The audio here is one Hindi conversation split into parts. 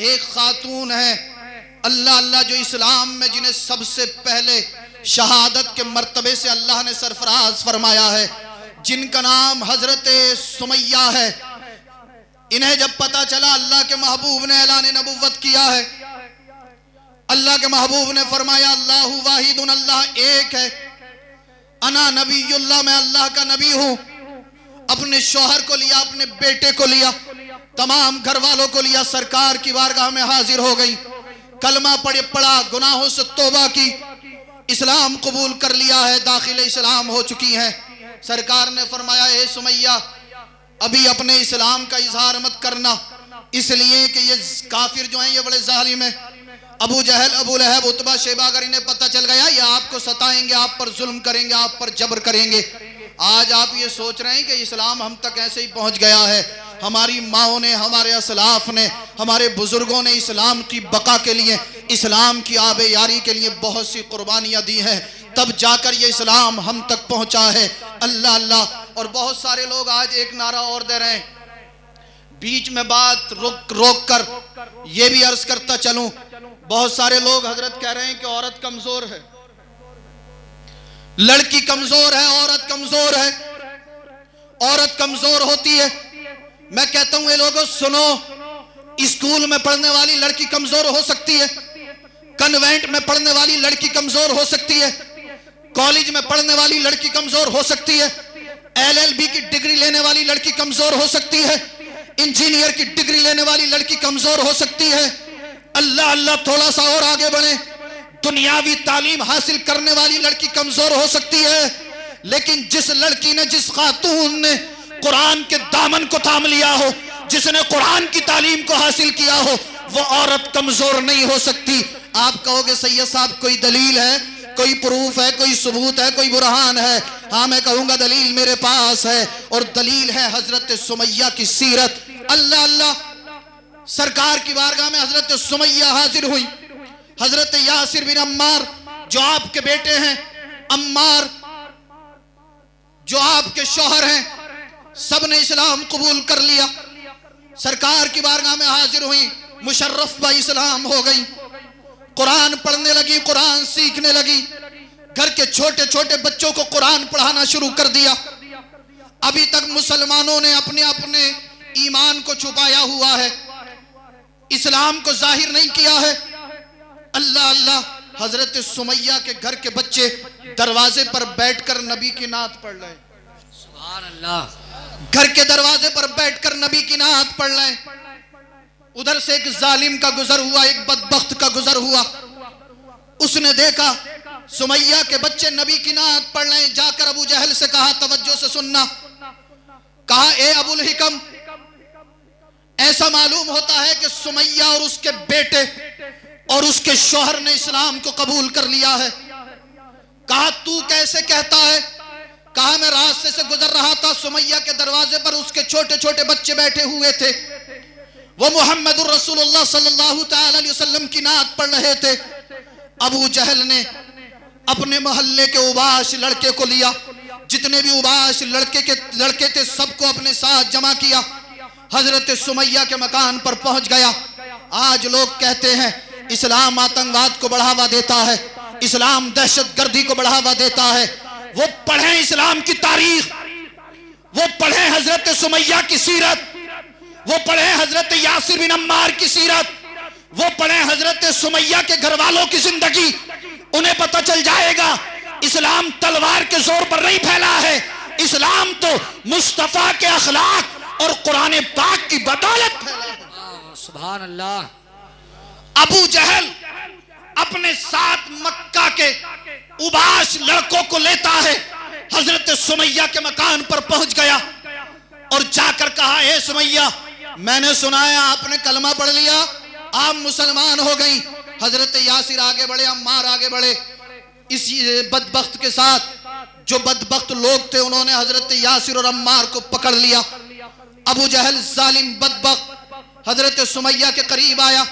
एक खातून है अल्लाह अल्लाह जो इस्लाम में जिन्हें सबसे पहले शहादत के मर्तबे से अल्लाह ने सरफराज फरमाया है, जिनका नाम हजरत सुमैया है। इन्हें जब पता चला अल्लाह के महबूब ने ऐलान नबुव्वत किया है, अल्लाह के महबूब ने फरमाया अल्लाहु वाहिदुन, अल्लाह एक है, अना नबीयुल्लाह, मैं अल्लाह का नबी हूँ। अपने शौहर को लिया, अपने बेटे को लिया, तमाम घर वालों को लिया, सरकार की बारगाह में हाजिर हो गई, कलमा पढ़ा, गुनाहों से तौबा की, इस्लाम कबूल कर लिया है, दाखिल इस्लाम हो चुकी हैं। सरकार ने फरमाया ए सुमैया अभी अपने इस्लाम का इजहार मत करना, इसलिए कि ये काफिर जो हैं ये बड़े जालिम हैं। अबू जहल, अबू लहब, उतबा, शेबा, अगर इन्हें पता चल गया ये आपको सताएंगे, आप पर जुल्म करेंगे, आप पर जबर करेंगे। आज आप ये सोच रहे हैं कि इस्लाम हम तक ऐसे ही पहुंच गया है। हमारी माओं ने, हमारे असलाफ ने, हमारे बुजुर्गों ने इस्लाम की बका के लिए, इस्लाम की आबे यारी के लिए बहुत सी कुर्बानियां दी हैं, तब जाकर ये इस्लाम हम तक पहुंचा है। अल्लाह अल्लाह। और बहुत सारे लोग आज एक नारा और दे रहे हैं, बीच में बात रोक कर ये भी अर्ज करता चलूं, बहुत सारे लोग हजरत कह रहे हैं कि औरत कमजोर है, लड़की कमजोर है, औरत कमजोर है, औरत कमजोर होती है। मैं कहता हूं ये लोगों सुनो, स्कूल में पढ़ने वाली लड़की कमजोर हो सकती है, कन्वेंट में पढ़ने वाली लड़की कमजोर हो सकती है, कॉलेज में पढ़ने वाली लड़की कमजोर हो सकती है, LLB की डिग्री लेने वाली लड़की कमजोर हो सकती है, इंजीनियर की डिग्री लेने वाली लड़की कमजोर हो सकती है। अल्लाह अल्लाह, थोड़ा सा और आगे बढ़े, दुनियावी तालीम हासिल करने वाली लड़की कमजोर हो सकती है, लेकिन जिस लड़की ने, जिस खातून ने कुरान के दामन को थाम लिया हो, जिसने कुरान की तालीम को हासिल किया हो, वो औरत कमजोर नहीं हो सकती। आप कहोगे सैयद साहब कोई दलील है, कोई प्रूफ है, कोई सबूत है, कोई बुरहान है? हाँ, मैं कहूंगा दलील मेरे पास है, और दलील है हजरत सुमैया की सीरत। अल्लाह अल्लाह, सरकार की बारगाह में हजरत सुमैया हाजिर हुई। हजरत यासिर बिन अम्मार जो आपके बेटे हैं, अम्मार जो आपके शौहर हैं, सब ने इस्लाम कबूल कर लिया। सरकार की बारगाह में हाजिर हुई, मुशर्रफ बा इस्लाम हो गई, कुरान पढ़ने लगी, कुरान सीखने लगी, घर के छोटे छोटे बच्चों को कुरान पढ़ाना शुरू कर दिया। अभी तक मुसलमानों ने अपने अपने ईमान को छुपाया हुआ है, इस्लाम को जाहिर नहीं किया है। अल्लाह अल्लाह, हजरत सुमैया के घर के बच्चे दरवाजे पर बैठकर नबी की नात पढ़ रहे हैं। सुभान अल्लाह। घर के दरवाजे पर बैठकर नबी की नात पढ़ रहे हैं। उधर से एक जालिम का गुजर हुआ, एक बदबख्त का गुजर हुआ, उसने देखा सुमैया के बच्चे नबी की नात पढ़ रहे हैं। जाकर अबू जहल से कहा, तवज्जो से सुनना, कहा ए अबुल हिकम, ऐसा मालूम होता है कि सुमैया और उसके बेटे और उसके शौहर ने इस्लाम को कबूल कर लिया है। कहा तू कैसे कहता है? कहा मैं रास्ते से गुजर रहा था, सुमैया के दरवाजे पर उसके छोटे छोटे बच्चे बैठे हुए थे, वो मुहम्मदुर रसूलुल्लाह सल्लल्लाहु तआला अलैहि वसल्लम की नात पढ़ रहे थे। अबू जहल ने अपने मोहल्ले के उबाश लड़के को लिया, जितने भी उबाश लड़के थे सबको अपने साथ जमा किया, हजरत सुमैया के मकान पर पहुंच गया। आज लोग कहते हैं इस्लाम आतंकवाद को बढ़ावा देता है, इस्लाम दहशतगर्दी को बढ़ावा देता है। वो पढ़ें इस्लाम की तारीख, वो पढ़ें हजरत सुमैया की सीरत, वो पढ़ें हजरत यासिर बिन अम्मार की सीरत, वो पढ़ें हजरत सुमैया के घर वालों की जिंदगी, उन्हें पता चल जाएगा इस्लाम तलवार के जोर पर नहीं फैला है, इस्लाम तो मुस्तफा के अखलाक और कुरान पाक की बदौलत फैला है। सुभान अल्लाह। अबू जहल अपने साथ मक्का के उबाश लड़कों को लेता है, हजरत सुमैया के मकान पर पहुंच गया और जाकर कहा ए सुमैया, मैंने सुना है आपने कलमा पढ़ लिया, आप मुसलमान हो गई। हजरत यासिर आगे बढ़े, अम्मार आगे बढ़े। इस बदबख्त के साथ जो बदबख्त लोग थे उन्होंने हजरत यासिर और अम्मार को पकड़ लिया। अबू जहल जालिम बदबख्त हजरत सुमैया के करीब आया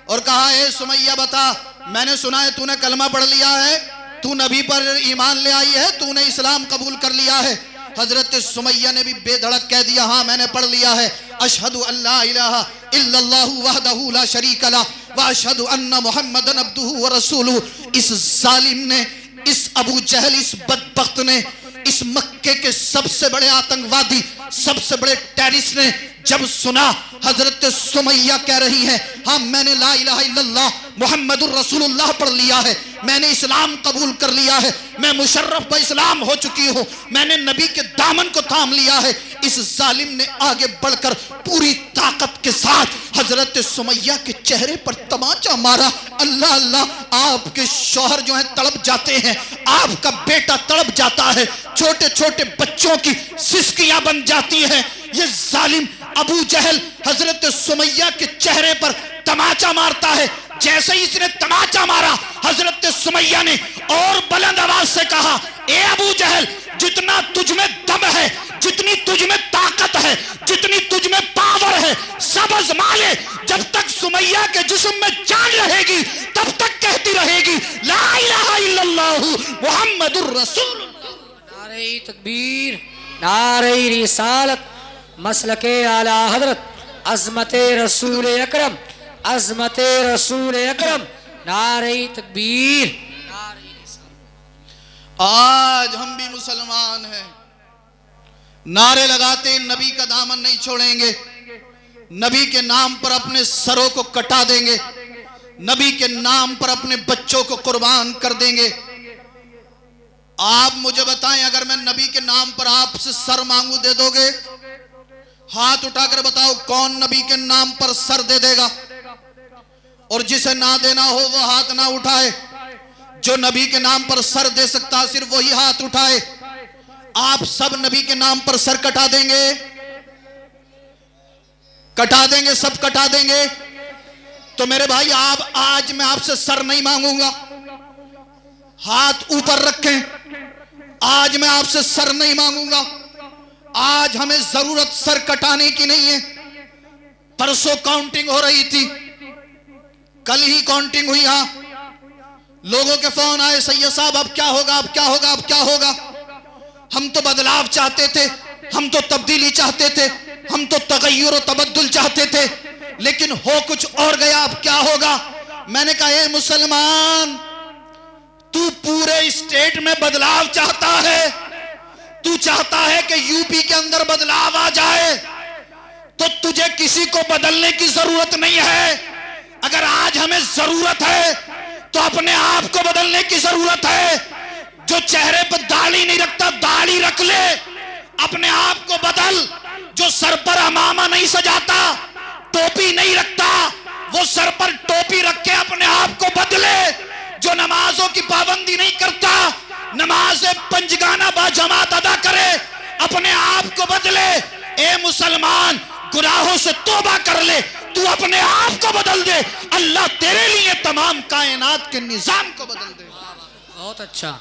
और कहा ए सुमैया बता, मैंने सुना है तूने कलमा पढ़ लिया है, तू नबी पर ईमान ले आई है, तूने इस्लाम कबूल कर लिया है। हजरत सुमैया ने भी बेधड़क कह दिया, हाँ मैंने पढ़ लिया है, अशहदु अल्ला इलाहा इल्लल्लाहु वहदहु ला शरीका ला व अशहदु अन्ना मुहम्मदन अब्दुहु व रसूलुहु। इस जालिम ने, इस अबू जहल, इस बदबख्त ने, इस मक्के के सबसे बड़े आतंकवादी, सबसे बड़े टेररिस्ट ने जब सुना हजरत सुमैया कह रही है, हाँ मैंने ला इलाहा इल्लल्लाह मुहम्मदुर रसूलुल्लाह पढ़ लिया है, मैंने इस्लाम कबूल कर लिया है, मैं मुशर्रफ ब इस्लाम हो चुकी हूँ, मैंने नबी के दामन को थाम लिया है, इस जालिम ने आगे बढ़कर पूरी ताकत के साथ हजरत सुमैया के चेहरे पर तमाचा मारा। अल्लाह अल्लाह, आपके शौहर जो है तड़प जाते हैं, आपका बेटा तड़प जाता है, छोटे छोटे बच्चों की सिसकियां बन जाती हैं। ये जालिम अबू जहल हजरत सुमैया के चेहरे पर तमाचा मारता है। जैसे ही इसने तमाचा मारा, हजरत सुमैया ने और बुलंद आवाज से कहा, ए अबू जहल, जितना तुझ में दम है, जितनी तुझ में ताकत है, जितनी तुझ में पावर है, सब आजमा ले। जब तक सुमैया के जिस्म में जान रहेगी तब तक कहती रहेगी ला इलाहा इल्लल्लाहु मुहम्मदुर रसूलुल्लाह। नारे तकबीर, नारे रिसालत, मसलके आला हजरत, अज़मते रसूल अकरम, अज़मते रसूल अकरम, नारे तकबीर, नारे रिसालत। आज हम भी मुसलमान हैं, नारे लगाते नबी का दामन नहीं छोड़ेंगे, नबी के नाम पर अपने सरों को कटा देंगे, नबी के नाम पर अपने बच्चों को कुर्बान कर देंगे। आप मुझे बताएं, अगर मैं नबी के नाम पर आपसे सर मांगू, दे दोगे? हाथ उठाकर बताओ, कौन नबी के नाम पर सर दे देगा? और जिसे ना देना हो वो हाथ ना उठाए। जो नबी के नाम पर सर दे सकता है सिर्फ वही हाथ उठाए। आप सब नबी के नाम पर सर कटा देंगे? कटा देंगे? सब कटा देंगे? तो मेरे भाई, आप आज मैं आपसे सर नहीं मांगूंगा, हाथ ऊपर रखें। आज मैं आपसे सर नहीं मांगूंगा। आज हमें जरूरत सर कटाने की नहीं है। परसों काउंटिंग हो रही थी, कल ही काउंटिंग हुई। हाँ, लोगों के फोन आए, सैयद साहब अब क्या होगा, अब क्या होगा, अब क्या होगा। हम तो बदलाव चाहते थे, हम तो तब्दीली चाहते थे, हम तो तगय्युर और तबद्दुल चाहते थे, लेकिन हो कुछ और गया, अब क्या होगा। मैंने कहा, ए मुसलमान, तू पूरे स्टेट में बदलाव चाहता है, तू चाहता है कि यूपी के अंदर बदलाव आ जाए, तो तुझे किसी को बदलने की जरूरत नहीं है। अगर आज हमें जरूरत है तो अपने आप को बदलने की जरूरत है। जो चेहरे पर दाढ़ी नहीं रखता, दाढ़ी रख ले, अपने आप को बदल। जो सर पर अमामा नहीं सजाता, टोपी नहीं रखता, वो सर पर टोपी रख के अपने आप को बदले। जो नमाजों की पाबंदी नहीं करता, नमाज पंजगाना बाजमात अदा करे, अपने आप को बदले। ए मुसलमान, गुनाहों से तौबा कर ले, तू अपने आप को बदल दे, अल्लाह तेरे लिए तमाम कायनात के निजाम को बदल दे। बहुत अच्छा।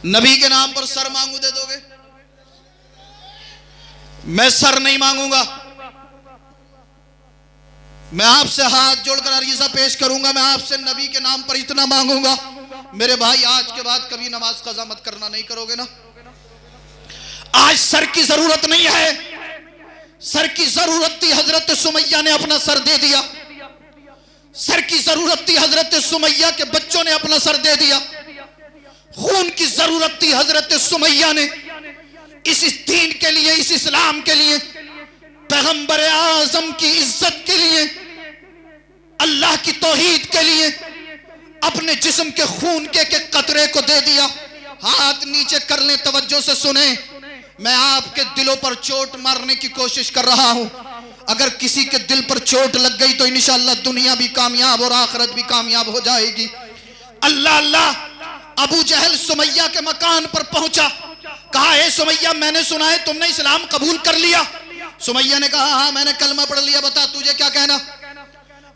नबी के नाम पर सर मांगू, दे दोगे? मैं सर नहीं मांगूंगा। मैं आपसे हाथ जोड़कर अरीज़ा पेश करूंगा, मैं आपसे नबी के नाम पर इतना मांगूंगा। मेरे भाई, आज के बाद कभी नमाज कज़ा मत करना, नहीं करोगे ना? आज सर की जरूरत नहीं है। सर की जरूरत थी, हजरत सुमैया ने अपना सर दे दिया। सर की जरूरत थी, हजरत सुमैया के बच्चों ने अपना सर दे दिया। खून की जरूरत थी, हजरत सुमैया ने इस दीन के लिए, इस इस्लाम के लिए, पैगंबर आजम की इज्जत के लिए, अल्लाह की तौहीद के लिए अपने जिस्म के खून के कतरे को दे दिया। हाथ नीचे कर लें, तवज्जो से सुने। मैं आपके दिलों पर चोट मारने की कोशिश कर रहा हूं। अगर किसी के दिल पर चोट लग गई तो इंशाअल्लाह दुनिया भी कामयाब और आखिरत भी कामयाब हो जाएगी। अल्लाह अल्लाह, अबू जहल सुमैया के मकान पर पहुंचा। कहा, ए सुमैया, मैंने सुना है तुमने इस्लाम कबूल कर लिया। सुमैया ने कहा, हाँ मैंने कलमा पढ़ लिया, बता तुझे क्या कहना।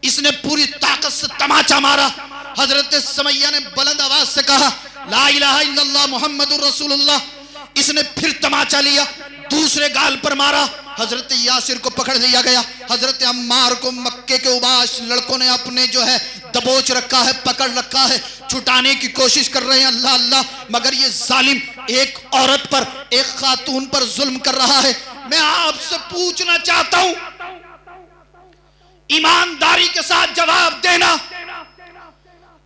इसने पूरी ताकत से तमाचा मारा। हजरत सुमैया ने बुलंद आवाज से कहा, ला इलाहा इल्लल्लाह मुहम्मदुर रसूलुल्लाह। इसने फिर तमाचा लिया। दूसरे गाल पर मारा, हजरत यासिर को पकड़ लिया गया। हजरत अम्मार को मक्के के उबाश लड़कों ने अपने जो है दबोच रखा है, पकड़ रखा है, छुटाने की कोशिश कर रहे हैं, अल्लाह अल्लाह, मगर ये जालिम एक औरत पर, एक खातून पर जुल्म कर रहा है। मैं आपसे पूछना चाहता हूं, ईमानदारी के साथ जवाब देना,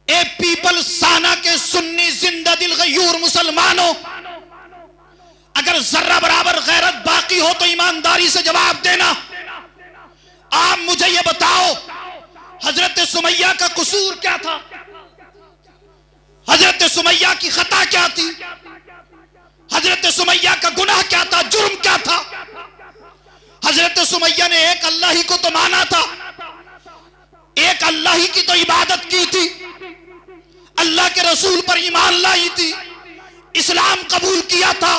ए पीपल साना के सुन्नी जिंदा दिल गयूर मुसलमानों, अगर जर्रा बराबर गैरत बाकी हो तो ईमानदारी से जवाब देना। आप मुझे ये बताओ, हजरत सुमैया का कसूर क्या था? हजरत सुमैया की खता क्या थी? हजरत सुमैया का गुनाह क्या था, जुर्म क्या था? हजरत सुमैया ने एक अल्लाह ही को तो माना था, एक अल्लाह ही की तो इबादत की थी, अल्लाह के रसूल पर ईमान लाई थी, इस्लाम कबूल किया था,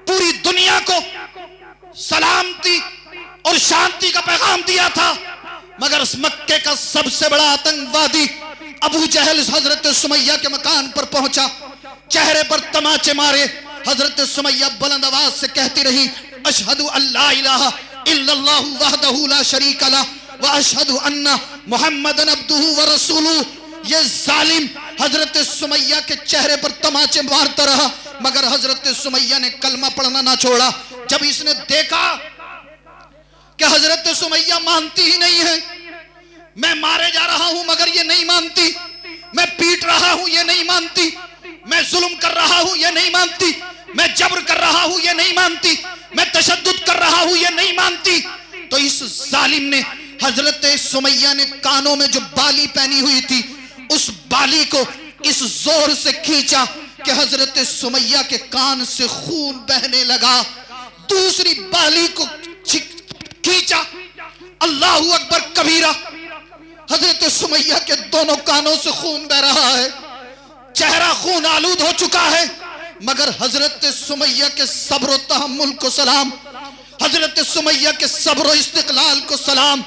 पूरी दुनिया को सलामती और शांति का पैगाम दिया था। मगर मक्के का सबसे बड़ा आतंकवादी अबू जहल हजरत सुमैया के मकान पर पहुंचा, चेहरे पर तमाचे मारे। हजरत सुमैया बुलंद आवाज से कहती रही, अशहदु अल्ला इलाहा इल्लल्लाहु वहदहु ला शरीका ला व अशहदु अन्ना मुहम्मदन अब्दुहु व रसूलुहु। ये जालिम हजरत सुमैया के चेहरे पर तमाचे मारता रहा, मगर हजरत सुमैया ने कलमा पढ़ना ना छोड़ा। जब इसने देखा कि हजरत सुमैया मानती ही नहीं है, मैं मारे जा रहा हूं मगर ये नहीं मानती, मैं पीट रहा हूं ये नहीं मानती, मैं जुल्म कर रहा हूं ये नहीं मानती, मैं जबर कर रहा हूं ये नहीं मानती, मैं तशद्दुद कर रहा हूं ये नहीं मानती, तो इस जालिम ने हजरत सुमैया ने कानों में जो बाली पहनी हुई थी उस बाली को इस जोर से खींचा कि हजरत सुमैया के कान से खून बहने लगा। दूसरी बाली को खींचा, अल्लाहू अकबर कबीरा, हजरत सुमैया के दोनों कानों से खून बह रहा है, चेहरा खून आलूद हो चुका है, मगर हजरत सुमैया के सब्र तहम्मुल को सलाम, हजरत सुमैया के सब्र इस्तिकलाल को सलाम,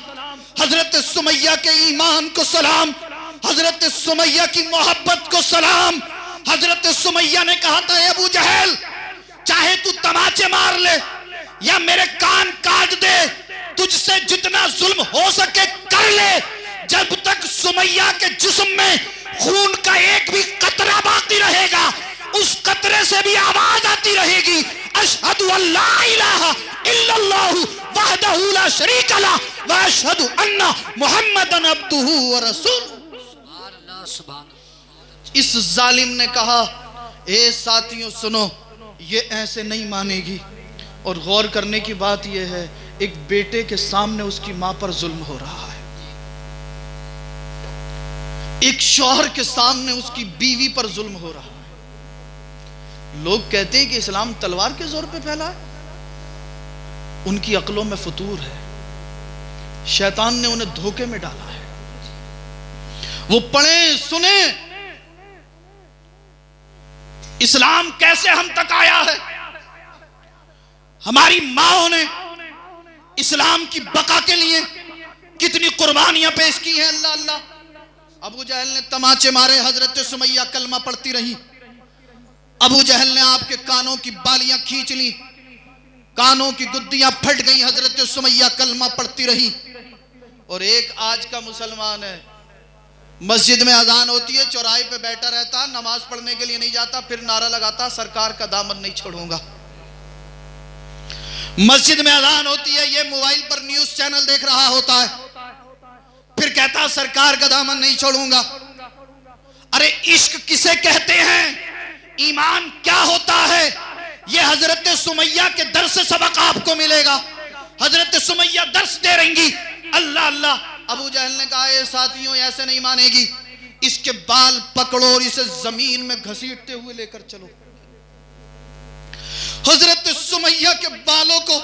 हजरत सुमैया के ईमान को सलाम, हजरत सुमैया की मोहब्बत को सलाम। हजरत सुमैया ने कहा था, अबू जहल चाहे तू तमाचे मार ले या मेरे कान काट दे, तुझसे जितना जुल्म हो सके कर ले, जब तक सुमैया के जिस्म में खून का एक भी कतरा बाकी रहेगा उस कतरे से भी आवाज आती रहेगी, अशहदु अल्ला इलाहा इल्लल्लाहु वहदहु ला शरीका ला व अशहदु अन्ना मुहम्मदन अब्दुहु व रसूलुहु। इस जालिम ने कहा, ए साथियों सुनो, ये ऐसे नहीं मानेगी। और गौर करने की बात यह है, एक बेटे के सामने उसकी मां पर जुल्म हो रहा है, एक शौहर के सामने उसकी बीवी पर जुल्म हो रहा है। लोग कहते हैं कि इस्लाम तलवार के जोर पे फैला है, उनकी अक्लों में फतूर है, शैतान ने उन्हें धोखे में डाला है। वो पढ़े सुने इस्लाम कैसे हम तक आया है, हमारी माओं ने इस्लाम की बका के लिए कितनी कुर्बानियां पेश की हैं। अल्लाह अल्लाह। अबू जहल ने तमाचे मारे, हजरत सुमैया कलमा पढ़ती रही, अबू जहल ने आपके कानों की बालियां खींच ली, कानों की गुद्दियां फट गई, हजरत सुमैया कलमा पढ़ती रही। और एक आज का मुसलमान है, मस्जिद में अजान होती है, चौराहे पे बैठा रहता, नमाज पढ़ने के लिए नहीं जाता, फिर नारा लगाता, सरकार का दामन नहीं छोड़ूंगा। मस्जिद में अजान होती है, ये मोबाइल पर न्यूज चैनल देख रहा होता है, फिर कहता सरकार का दामन नहीं छोड़ूंगा। अरे इश्क किसे कहते हैं, ईमान क्या होता है, ये हजरत सुमैया के दर्स से सबक आपको मिलेगा। हजरत सुमैया दर्स दे रहेंगी, अल्लाह अल्लाह। अबू जहल ने कहा, ए साथियों ऐसे नहीं मानेगी, इसके बाल पकड़ो और इसे जमीन में घसीटते हुए लेकर चलो। हजरत सुमैया के बालों को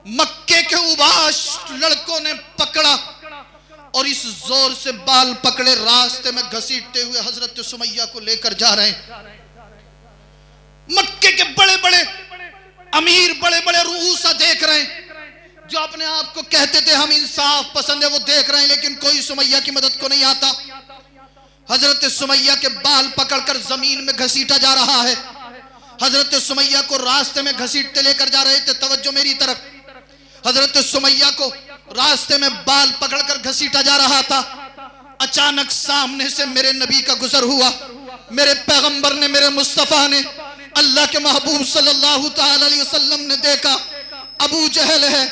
मक्के के उबाश लड़कों ने पकड़ा और इस जोर से बाल पकड़े रास्ते में घसीटते हुए हजरत सुमैया को लेकर जा रहे हैं। मक्के के बड़े बड़े अमीर, बड़े बड़े रूसा देख रहे हैं, जो अपने आप को कहते थे हम इंसाफ पसंद है, वो देख रहे हैं, लेकिन कोई सुमैया की मदद को नहीं आता। हजरत सुमैया के बाल पकड़कर जमीन में घसीटा जा रहा है। हजरत सुमैया को रास्ते में घसीटते लेकर जा रहे थे, तवज्जो मेरी तरफ। हजरत सुमैया को रास्ते में बाल पकड़कर घसीटा जा रहा था। अचानक सामने से मेरे नबी का गुजर हुआ। मेरे पैगंबर ने, मेरे मुस्तफा ने, अल्लाह के महबूब सल्लल्लाहु ताला अलैहि वसल्लम ने देखा अबू जहल है,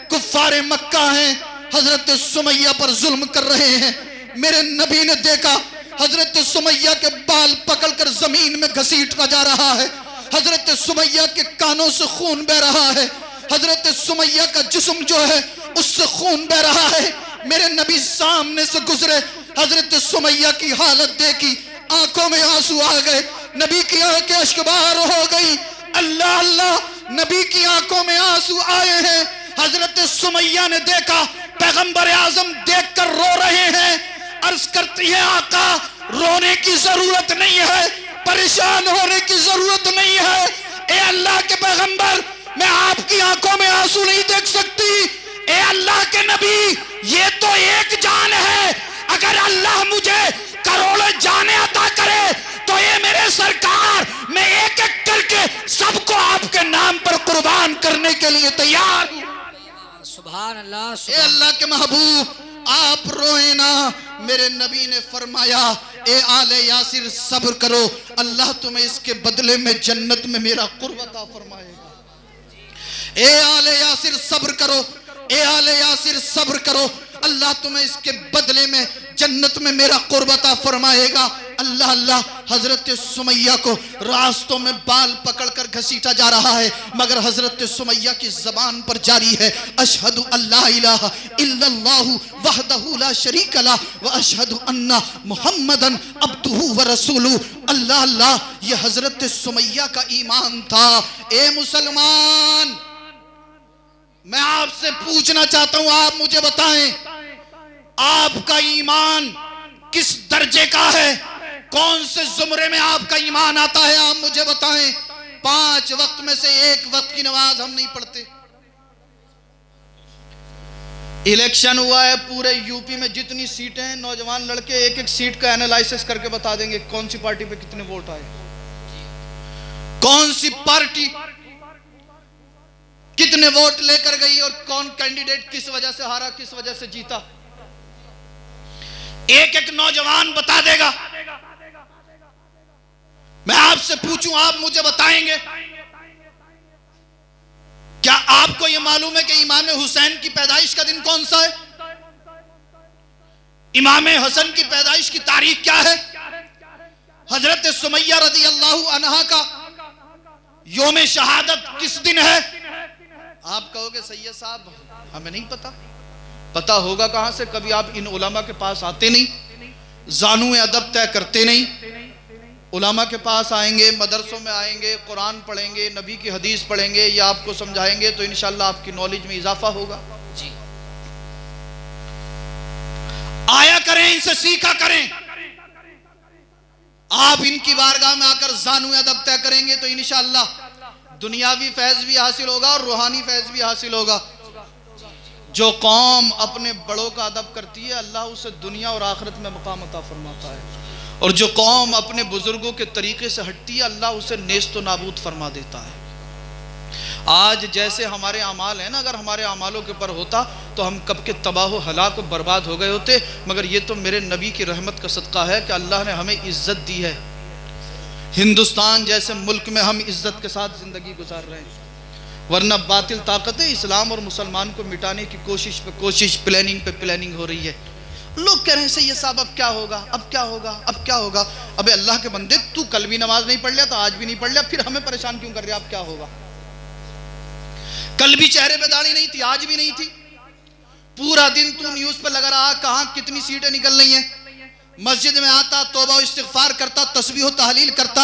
कुफ्फारे मक्का हैं, हजरत सुमैया पर जुल्म कर रहे हैं। मेरे नबी ने देखा हजरत सुमैया के बाल पकड़कर जमीन में घसीटा जा रहा है। हजरत सुमैया के कानों से खून बह रहा है। हजरत सुमैया का जिस्म जो है उससे खून बह रहा है। मेरे नबी सामने से गुजरे, हजरत सुमैया की हालत देखी, आंखों में आंसू आ गए, नबी की आंखें अश्कबार हो गई। अल्लाह अल्लाह, नबी की आंखों में आंसू आए हैं। हजरत सुमैया ने देखा पैगंबर आजम देखकर रो रहे हैं। अर्ज करती है आका, रोने की जरूरत नहीं है, परेशान होने की जरूरत नहीं है। ए अल्लाह के पैगंबर, मैं आपकी आंखों में आंसू नहीं देख सकती। ए अल्लाह के नबी, ये तो एक जान है, अगर अल्लाह मुझे करोड़ों जाने अता करे तो ये मेरे सरकार, मैं एक एक करके सबको आपके नाम पर कुर्बान करने के लिए तैयार हूं। सुभान अल्लाह, ए अल्लाह के महबूब, आप रोए ना। मेरे नबी ने फरमाया, ए आले यासिर सब्र करो, अल्लाह तुम्हें इसके बदले में जन्नत में मेरा कुर्ब अता फरमाएगा। ए आले यासिर सब्र करो, ए आले यासिर सब्र करो, अल्लाह तुम्हें इसके बदले में जन्नत में मेरा कुर्ब अता फरमाएगा। अल्लाह अल्लाह, हजरत सुमैया को रास्तों में बाल पकड़कर घसीटा जा रहा है, मगर हजरत सुमैया की जबान पर जारी है अशहदु अल्ला इलाहा इल्लल्लाहु वहदहु ला शरीका ला व अशहदु अन्ना मुहम्मदन अब्दुहु व रसूलुहु। अल्लाह अल्लाह, ये हजरत सुमैया का ईमान था। ए मुसलमान, मैं आपसे पूछना चाहता हूं, आप मुझे बताएं, आपका ईमान किस दर्जे का है? कौन से जुमरे में आपका ईमान आता है? आप मुझे बताएं। 5 वक्त में से 1 वक्त की नमाज हम नहीं पढ़ते। इलेक्शन हुआ है, पूरे यूपी में जितनी सीटें हैं, नौजवान लड़के एक एक सीट का एनालिसिस करके बता देंगे कौन सी पार्टी पे कितने वोट आए, कौन सी पार्टी कितने वोट लेकर गई और कौन कैंडिडेट किस वजह से हारा, किस वजह से जीता, एक एक नौजवान बता देगा। मैं आपसे पूछूं, आप मुझे बताएंगे? क्या आपको यह मालूम है कि इमाम हुसैन की पैदाइश का दिन कौन सा है? इमाम हसन की पैदाइश की तारीख क्या है? हजरत सुमैया रदी अल्लाह अन्हा का योम शहादत किस दिन है? आप कहोगे सैयद साहब हमें नहीं पता। पता होगा कहां से? कभी आप इन उलमा के पास आते नहीं, जानुए अदब तय करते नहीं। उलमा के पास आएंगे, मदरसों में आएंगे, कुरान पढ़ेंगे, नबी की हदीस पढ़ेंगे, या आपको समझाएंगे तो इंशाल्लाह आपकी नॉलेज में इजाफा होगा। जी, आया करें, इनसे सीखा करें। आप इनकी बारगाह में आकर जानुए अदब तय करेंगे तो इंशाल्लाह दुनियावी फैज भी हासिल होगा और रूहानी फैज भी हासिल होगा। जो कौम अपने बड़ों का अदब करती है, अल्लाह उसे दुनिया और आखिरत में मकाम अता फरमाता है, और जो कौम अपने बुजुर्गों के तरीके से हटती है, अल्लाह उसे नेस्त व नाबूद फरमा देता है। आज जैसे हमारे अमाल हैं ना, अगर हमारे अमालों के ऊपर होता तो हम कब के तबाह हलाक और बर्बाद हो गए होते, मगर ये तो मेरे नबी की रहमत का सदका है कि अल्लाह ने हमें इज्जत दी है। हिंदुस्तान जैसे मुल्क में हम इज्जत के साथ ज़िंदगी गुजार रहे हैं, वरना बातिल ताकतें इस्लाम और मुसलमान को मिटाने की कोशिश पे कोशिश, प्लानिंग पे प्लानिंग हो रही है। लोग कह रहे हैं सैयद साहब अब क्या होगा, अब क्या होगा, अब क्या होगा। अबे अल्लाह के बंदे, तू कल भी नमाज नहीं पढ़ लिया तो आज भी नहीं पढ़ लिया, फिर हमें परेशान क्यों कर रहे? अब क्या होगा? कल भी चेहरे पे दाढ़ी नहीं थी, आज भी नहीं थी, पूरा दिन तू न्यूज पे लगा रहा, कहाँ कितनी सीटें निकल रही हैं। मस्जिद में आता, तौबा इस्तिगफार करता, तस्बीह तहलील करता,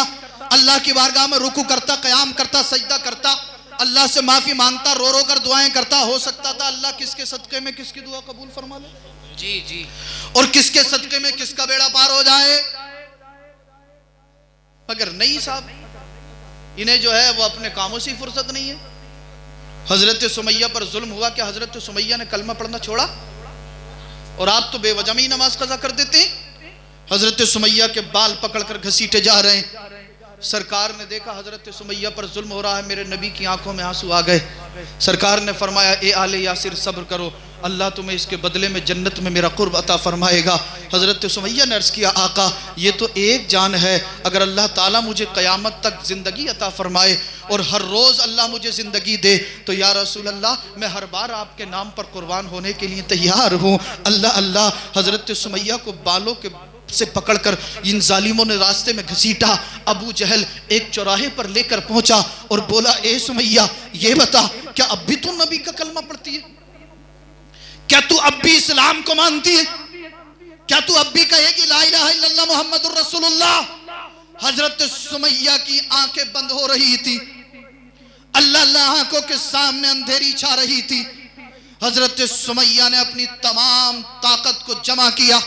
अल्लाह की बारगाह में रुकू करता, क़याम करता, सजदा करता, अल्लाह से माफी मांगता, रो रो कर दुआएं करता। हो सकता था अल्लाह किसके सदक़े में किसकी दुआ कबूल फरमा ले। जी जी, और किसके सदक़े में किसका बेड़ा पार हो जाए, मगर नहीं साहब, इन्हें जो है वो अपने कामों से फुर्सत नहीं है। हजरत सुमैया पर जुल्म हुआ, क्या हजरत सुमैया ने कलमा पढ़ना छोड़ा? और आप तो बेवजह ही नमाज कज़ा कर देते हैं। हजरत सुमैया के बाल पकड़कर घसीटे जा रहे हैं, सरकार ने देखा हजरत सुमैया पर जुल्म हो रहा है, मेरे नबी की आंखों में आंसू आ गए। सरकार ने फरमाया, ए आले यासिर सब्र करो, अल्लाह तुम्हें इसके बदले में जन्नत में मेरा कुर्ब अता फरमाएगा। हजरत सुमैया ने अर्ज़ किया, आका ये तो एक जान है, अगर अल्लाह ताला मुझे क़यामत तक ज़िंदगी अता फरमाए और हर रोज़ अल्लाह मुझे ज़िंदगी दे तो या रसूल अल्लाह मैं हर बार आपके नाम पर कुर्बान होने के लिए तैयार हूँ। अल्लाह अल्लाह। हजरत सुमैया को बालों के से पकड़कर इन जालिमों ने रास्ते में घसीटा। अबू जहल एक चौराहे पर लेकर पहुंचा और बोला, ए सुमैया ये बता, क्या अब भी तू नबी का कलमा पढ़ती है? क्या तू अब भी इस्लाम को मानती है? क्या तू अब भी कहेगी ला इलाहा इल्लल्लाह मुहम्मदुर रसूलुल्लाह? हजरत सुमैया की आंखें बंद हो रही थी, अल्लाह अल्लाह आंखों के सामने अंधेरी छा रही थी। हजरत सुमैया ने अपनी तमाम ताकत को जमा किया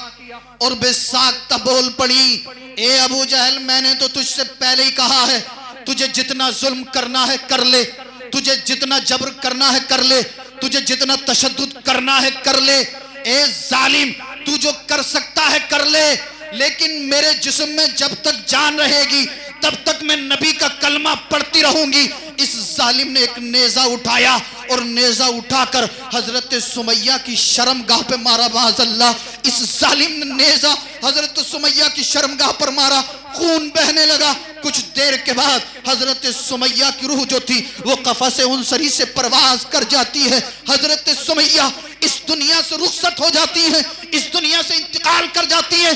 और बेसाख्ता बोल पड़ी, ए अबू जहल मैंने तो तुझसे पहले ही कहा है, तुझे जितना जुल्म करना है कर ले, तुझे जितना जबर करना है कर ले, तुझे जितना तशद्दुद करना है कर ले। ए जालिम तू जो कर सकता है कर ले, लेकिन मेरे जिस्म में जब तक जान रहेगी तब तक मैं नबी का कलमा पढ़ती रहूंगी। इस जालिम ने एक नेजा उठाया और नेजा उठाकर हजरत सुमैया की शर्मगाह पे मारा। माज़अल्लाह, इस जालिम ने नेजा हजरत सुमैया की शर्मगाह पर मारा, खून बहने लगा। कुछ देर के बाद हजरत सुमैया की रूह जो थी वो कफ़स उनसरी से परवाज कर जाती है। हजरत सुमैया इस दुनिया से रुखसत हो जाती है, इस दुनिया से इंतकाल कर जाती है।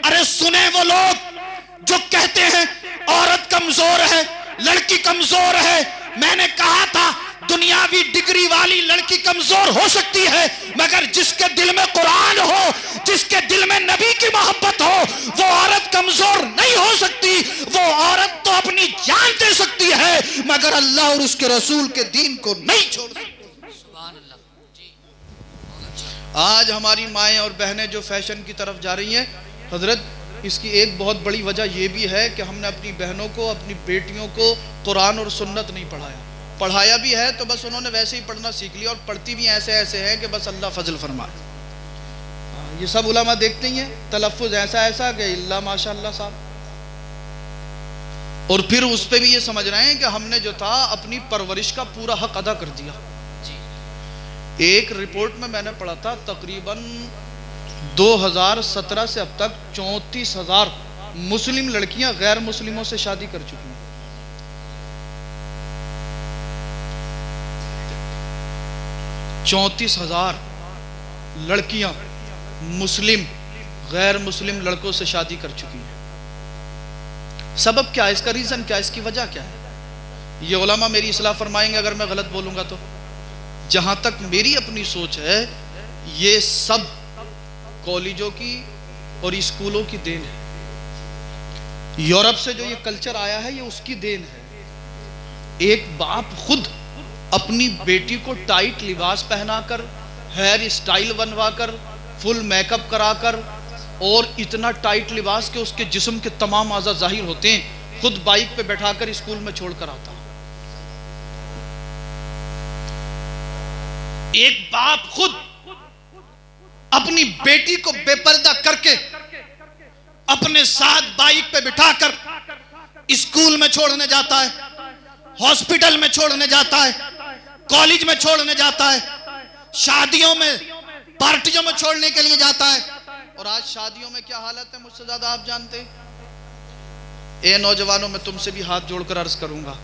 अरे सुने वो लोग जो कहते हैं औरत कमजोर है, लड़की कमजोर है। मैंने कहा था दुनियावी डिग्री वाली लड़की कमजोर हो सकती है, मगर जिसके दिल में कुरान हो, जिसके दिल में नबी की मोहब्बत हो, वो औरत कमजोर नहीं हो सकती। वो औरत तो अपनी जान दे सकती है, मगर अल्लाह और उसके रसूल के दीन को नहीं छोड़ सकती। सुभान अल्लाह जी। आज हमारी माएँ और बहनें जो फैशन की तरफ जा रही हैं, हजरत इसकी एक बहुत बड़ी वजह यह भी है कि हमने अपनी बहनों को, अपनी बेटियों को कुरान और सुन्नत नहीं पढ़ाया। पढ़ाया भी है तो बस उन्होंने वैसे ही पढ़ना सीख लिया, और पढ़ती भी ऐसे ऐसे हैं कि बस अल्लाह फजल फरमाए। ये सब उलमा देखते ही हैं, तलफ़ुज़ ऐसा ऐसा कि इल्ला माशाअल्लाह साहब, और फिर उस पर भी ये समझ रहे हैं कि हमने जो था अपनी परवरिश का पूरा हक अदा कर दिया। एक रिपोर्ट में मैंने पढ़ा था तकरीबन 2017 से अब तक 34,000 मुस्लिम लड़कियां गैर मुस्लिमों से शादी कर चुकी हैं। 34,000 लड़कियां मुस्लिम गैर मुस्लिम लड़कों से शादी कर चुकी हैं। सबब क्या है इसका? रीज़न क्या है? इसकी वजह क्या है? ये उलमा मेरी इस्लाह फरमाएंगे अगर मैं गलत बोलूंगा तो। जहां तक मेरी अपनी सोच है, ये सब कॉलेजों की और स्कूलों की देन है। यूरोप से जो ये कल्चर आया है ये उसकी देन है। एक बाप खुद अपनी बेटी को टाइट लिबास पहनाकर, हेयर स्टाइल बनवाकर, फुल मेकअप कराकर, और इतना टाइट लिबास के उसके जिस्म के तमाम आज़ा जाहिर होते हैं, खुद बाइक पे बैठाकर स्कूल में छोड़कर आता। एक बाप खुद अपनी बेटी को बेपर्दा करके अपने साथ बाइक पे बिठाकर स्कूल में छोड़ने जाता है, हॉस्पिटल में छोड़ने जाता है, कॉलेज में छोड़ने जाता है, शादियों में पार्टियों में छोड़ने के लिए जाता है। और आज शादियों में क्या हालत है मुझसे ज्यादा आप जानते हैं। ए नौजवानों, मैं तुमसे भी हाथ जोड़कर अर्ज करूंगा,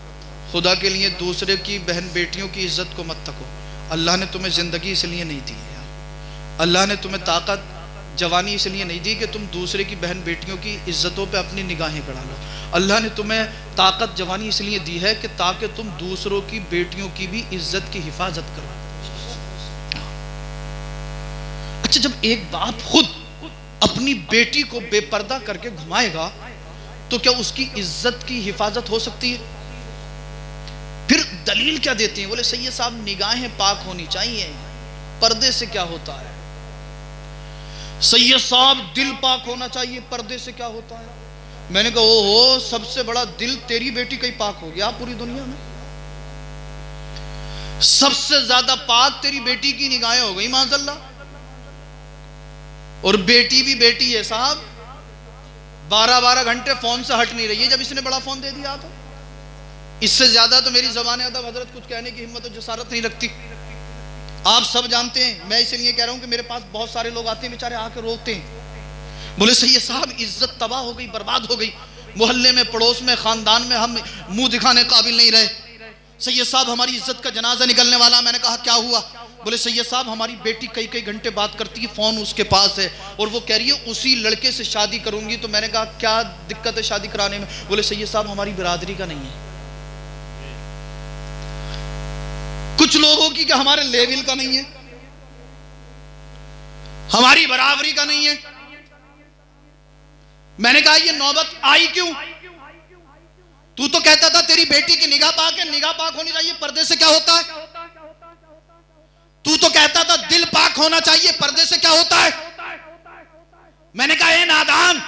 खुदा के लिए दूसरे की बहन बेटियों की इज्जत को मत तको। अल्लाह ने तुम्हें जिंदगी इसलिए नहीं दी है, अल्लाह ने तुम्हें ताकत जवानी इसलिए नहीं दी कि तुम दूसरे की बहन बेटियों की इज्जतों पे अपनी निगाहें गड़ा लो। अल्लाह ने तुम्हें ताकत जवानी इसलिए दी है कि ताकि तुम दूसरों की बेटियों की भी इज्जत की हिफाजत करो। अच्छा, जब एक बाप खुद अपनी बेटी को बेपर्दा करके घुमाएगा तो क्या उसकी इज्जत की हिफाजत हो सकती है? फिर दलील क्या देते हैं? बोले सैयद साहब निगाहें पाक होनी चाहिए, पर्दे से क्या होता है? सैयद साहब दिल पाक होना चाहिए, पर्दे से क्या होता है? मैंने कहा ओहो, सबसे बड़ा दिल तेरी बेटी का ही पाक हो गया पूरी दुनिया में। सबसे ज्यादा पाक तेरी बेटी की निगाहें हो गई माज़अल्लाह। और बेटी भी बेटी है साहब, 12-12 घंटे फोन से हट नहीं रही है जब इसने बड़ा फोन दे दिया तो। इससे ज्यादा तो मेरी ज़बान अदब हजरत कुछ कहने की हिम्मत और जसारत नहीं रखती। आप सब जानते हैं, मैं इसलिए कह रहा हूं कि मेरे पास बहुत सारे लोग आते हैं बेचारे आके रोते हैं, बोले सैयद साहब इज्जत तबाह हो गई, बर्बाद हो गई, मोहल्ले में, पड़ोस में, खानदान में हम मुंह दिखाने काबिल नहीं रहे। सैयद साहब हमारी इज्जत का जनाजा निकलने वाला। मैंने कहा क्या हुआ? बोले सैयद साहब हमारी बेटी कई कई घंटे बात करती है, फोन उसके पास है और वो कह रही है उसी लड़के से शादी करूंगी। तो मैंने कहा क्या दिक्कत है शादी कराने में? बोले सैयद साहब हमारी बिरादरी का नहीं है, कुछ लोगों की क्या हमारे लेवल का नहीं है, हमारी बराबरी का नहीं है। मैंने कहा ये नौबत आई क्यों? तू तो कहता था तेरी बेटी की निगाह पाक है, निगाह पाक होनी चाहिए, पर्दे से क्या होता है? तू तो कहता था दिल पाक होना चाहिए, पर्दे से क्या होता है? मैंने कहा ए नादान,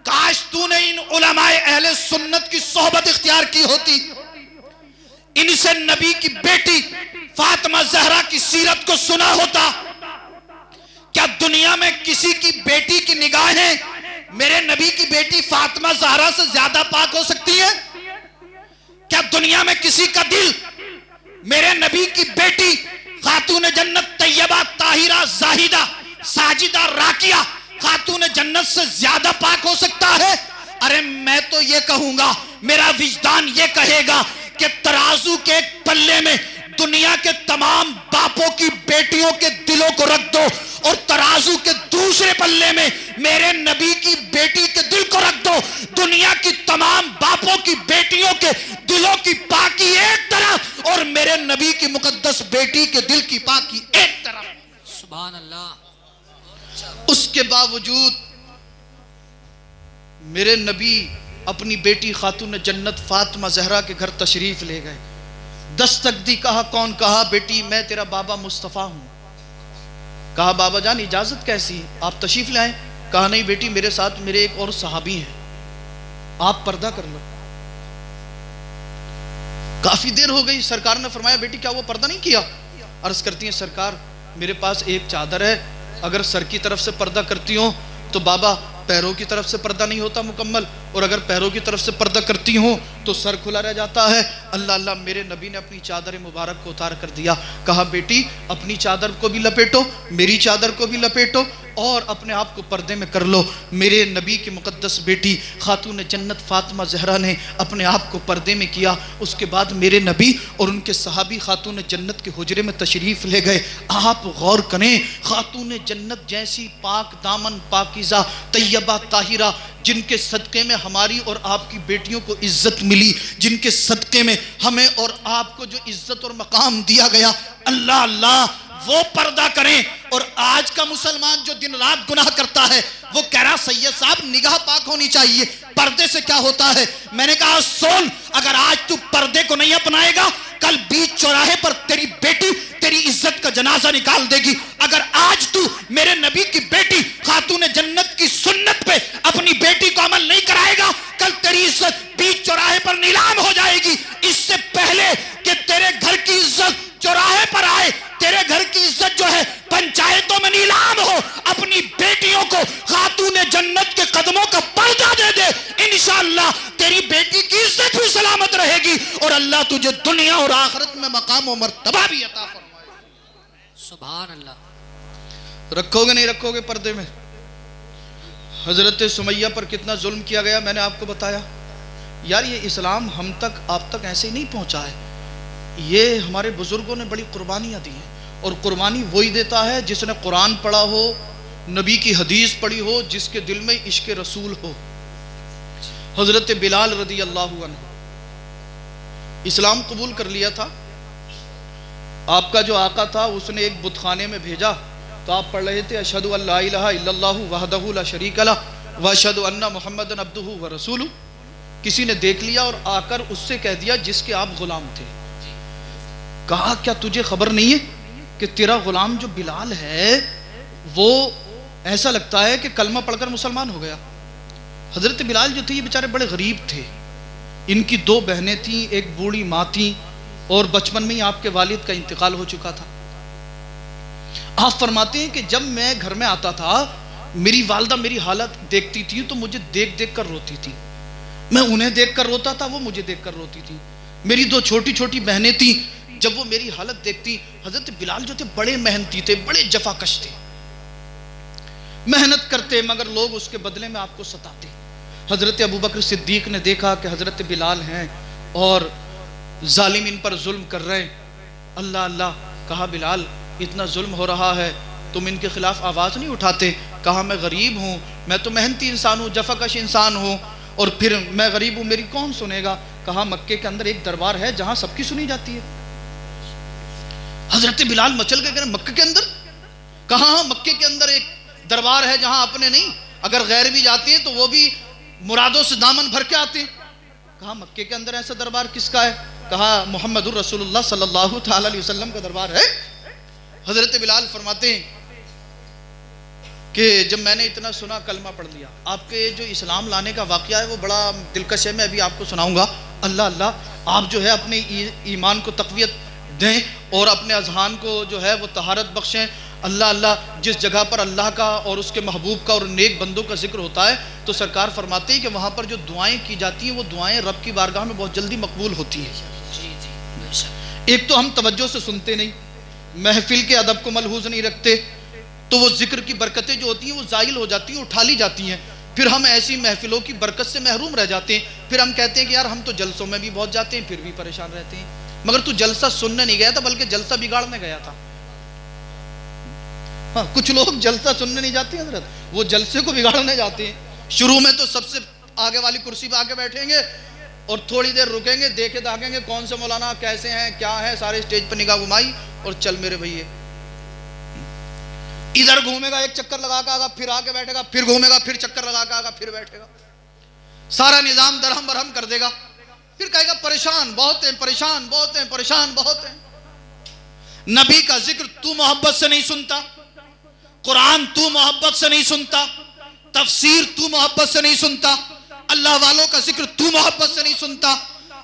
काश तूने इन उलमाए अहले सुन्नत की सोहबत इख्तियार की होती, इनसे नबी की बेटी फातिमा ज़हरा की सीरत को सुना होता। क्या दुनिया में किसी की बेटी की निगाहें मेरे नबी की बेटी फातिमा ज़हरा से ज्यादा पाक हो सकती है? क्या दुनिया में किसी का दिल मेरे नबी की बेटी खातून जन्नत तैयबा ताहिरा जाहिदा साजिदा राकिया खातून जन्नत से ज्यादा पाक हो सकता है? अरे मैं तो ये कहूंगा, मेरा विजदान ये कहेगा कि तराजू के एक पल्ले में दुनिया के तमाम बापों की बेटियों के दिलों को रख दो और तराजू के दूसरे पल्ले में मेरे नबी की बेटी के दिल को रख दो। दुनिया की तमाम बापों की बेटियों के दिलों की पाकी एक तरफ और मेरे नबी की मुकद्दस बेटी के दिल की पाकी एक तरफ। सुभान अल्लाह। उसके बावजूद मेरे नबी अपनी बेटी खातून जन्नत फातिमा ज़हरा के घर तशरीफ ले गए। दस्तक दी, कहा कौन? कहा बेटी मैं तेरा बाबा मुस्तफ़ा हूं। कहा बाबा जान इजाजत कैसी, आप तशरीफ लाए? कहा नहीं बेटी मेरे साथ मेरे एक और सहाबी हैं, आप पर्दा कर लो। काफी देर हो गई, सरकार ने फरमाया बेटी क्या वो पर्दा नहीं किया? अर्ज करती है सरकार मेरे पास एक चादर है, अगर सर की तरफ से पर्दा करती हो तो बाबा पैरों की तरफ से पर्दा नहीं होता मुकम्मल, और अगर पैरों की तरफ से पर्दा करती हूँ तो सर खुला रह जाता है। अल्लाह अल्लाह, मेरे नबी ने अपनी चादर मुबारक को उतार कर दिया। कहा बेटी अपनी चादर को भी लपेटो, मेरी चादर को भी लपेटो और अपने आप को पर्दे में कर लो। मेरे नबी की मुकद्दस बेटी खातून जन्नत फातिमा ज़हरा ने अपने आप को पर्दे में किया। उसके बाद मेरे नबी और उनके सहाबी खातून जन्नत के हुजरे में तशरीफ़ ले गए। आप गौर करें, खातून जन्नत जैसी पाक दामन पाकीज़ा तैयबा ताहिरा, जिनके सदक़े में हमारी और आपकी बेटियों को इज्जत मिली, जिनके सदक़े में हमें और आपको जो इज्जत और मकाम दिया गया, अल्लाह अल्लाह वो पर्दा करें। और आज का मुसलमान जो दिन रात गुनाह करता है वो कह रहा सैयद साहब निगाह पाक होनी चाहिए, पर्दे से क्या होता है? मैंने कहा सुन, अगर आज तू पर्दे को नहीं अपनाएगा, कल बीच चौराहे पर तेरी बेटी तेरी इज्जत का जनाजा निकाल देगी। अगर आज तू मेरे नबी की बेटी खातून जन्नत की सुन्नत पे अपनी बेटी को अमल नहीं कराएगा, कल तेरी इज्जत बीच चौराहे पर नीलाम हो जाएगी। इससे पहले कि तेरे घर की इज्जत चौराहे पर आए, तेरे घर की इज्जत जो है पंचायतों में नीलाम हो, अपनी बेटियों को खातून जन्नत के कदमों का पर्दा दे दे, इंशाअल्लाह तेरी बेटी की इज्जत भी सलामत रहेगी और अल्लाह तुझे दुनिया और आखिरत में मकाम और मर्तबा भी अता फरमाएगा। सुभान अल्लाह। रखोगे नहीं रखोगे पर्दे में? हजरत सुमैया पर कितना जुल्म किया गया मैंने आपको बताया। यार ये इस्लाम हम तक आप तक ऐसे ही नहीं पहुंचा है, ये हमारे बुजुर्गों ने बड़ी कुर्बानियाँ दी हैं। और कुर्बानी वही देता है जिसने कुरान पढ़ा हो, नबी की हदीस पढ़ी हो, जिसके दिल में इश्क रसूल हो। हजरत बिलाल रदी अल्लाह अन्हु इस्लाम कबूल कर लिया था। आपका जो आका था उसने एक बुतखाने में भेजा तो आप पढ़ रहे थे अशहदु अल्ला इलाहा इल्लल्लाहु वहदहु ला शरीका लह व अशहदु अन्ना मुहम्मदन अब्दुहु व रसूलुहु। किसी ने देख लिया और आकर उससे कह दिया जिसके आप गुलाम थे। कहा क्या तुझे खबर नहीं है कि तेरा गुलाम जो बिलाल है वो ऐसा लगता है कि कलमा पढ़कर मुसलमान हो गया। हजरत बिलाल जो थे ये बेचारे बड़े गरीब थे, इनकी 2 बहनें थीं, एक बूढ़ी माँ थी और बचपन में ही आपके वालिद का इंतकाल हो चुका था। आप फरमाते हैं कि जब मैं घर में आता था मेरी वालदा मेरी हालत देखती थी तो मुझे देख देख कर रोती थी, मैं उन्हें देख कर रोता था, वो मुझे देख कर रोती थी। मेरी दो छोटी छोटी बहनें थी, जब वो मेरी हालत देखती, हजरत बिलाल जो थे बड़े मेहनती थे, बड़े जफाकश थे, मेहनत करते मगर लोग उसके बदले में आपको सताते। हजरत अबू बकर सिद्दीक ने देखा कि हजरत बिलाल हैं और जालिम इन पर जुल्म कर रहे हैं। अल्लाह अल्लाह, कहा बिलाल इतना जुल्म हो रहा है, तुम इनके खिलाफ आवाज़ नहीं उठाते? कहा मैं गरीब हूँ, मैं तो मेहनती इंसान हूँ, जफाकश इंसान हूँ, और फिर मैं गरीब हूँ, मेरी कौन सुनेगा? कहा मक्के के अंदर एक दरबार है जहाँ सबकी सुनी जाती है। हजरत बिलाल मचल गए, कह मक्के के अंदर? कहा हाँ, मक्के के अंदर एक दरबार है जहाँ अपने नहीं, अगर गैर भी जाते हैं तो वो भी मुरादों से दामन भर के आते हैं। कहा मक्के के अंदर ऐसा दरबार किसका है? कहा मोहम्मदुर रसूलुल्लाह सल्लल्लाहु तआला अलैहि वसल्लम का दरबार है। हजरत बिलाल फरमाते हैं कि जब मैंने इतना सुना, कलमा पढ़ लिया। आपके जो इस्लाम लाने का वाक़या है वो बड़ा दिलकश है, मैं अभी आपको सुनाऊंगा। अल्लाह अल्लाह, आप जो है अपने ईमान को तक़वियत दें और अपने अज़हान को जो है वो तहारत बख्शें। अल्लाह अल्लाह, जिस जगह पर अल्लाह का और उसके महबूब का और नेक बंदों का जिक्र होता है तो सरकार फरमाते हैं कि वहाँ पर जो दुआएं की जाती हैं वो दुआएं रब की बारगाह में बहुत जल्दी मकबूल होती हैं। जी जी बेशक। एक तो हम तवज्जो से सुनते नहीं, महफिल के अदब को मलहूज़ नहीं रखते, तो वो जिक्र की बरकतें जो होती हैं वो ज़ाइल हो जाती हैं, उठा ली जाती हैं। फिर हम ऐसी महफिलों की बरकत से महरूम रह जाते हैं। फिर हम कहते हैं कि यार हम तो जलसों में भी बहुत जाते हैं, फिर भी परेशान रहते हैं। मगर तू जलसा सुनने नहीं गया था, बल्कि जलसा बिगाड़ने गया था। हाँ, कुछ लोग जलसा सुनने नहीं जाते हजरत, वो जलसे को बिगाड़ने जाते हैं। शुरू में तो सबसे आगे वाली कुर्सी पे आके बैठेंगे और थोड़ी देर रुकेंगे, देखे ताकेंगे कौन से मौलाना कैसे हैं क्या है, सारे स्टेज पर निगाह घुमाई और चल मेरे भैया। इधर घूमेगा, एक चक्कर लगा के आगा, फिर आके बैठेगा, फिर घूमेगा, फिर चक्कर लगा के आगा, फिर बैठेगा, सारा निजाम दरहम बरहम कर देगा। फिर कहेगा परेशान बहुत हैं, परेशान बहुत हैं, परेशान बहुत हैं। नबी का जिक्र तू मोहब्बत से नहीं सुनता, कुरान तू मोहब्बत से नहीं सुनता, तफसीर तू मोहब्बत से नहीं सुनता, अल्लाह वालों का जिक्र तू मोहब्बत से नहीं सुनता,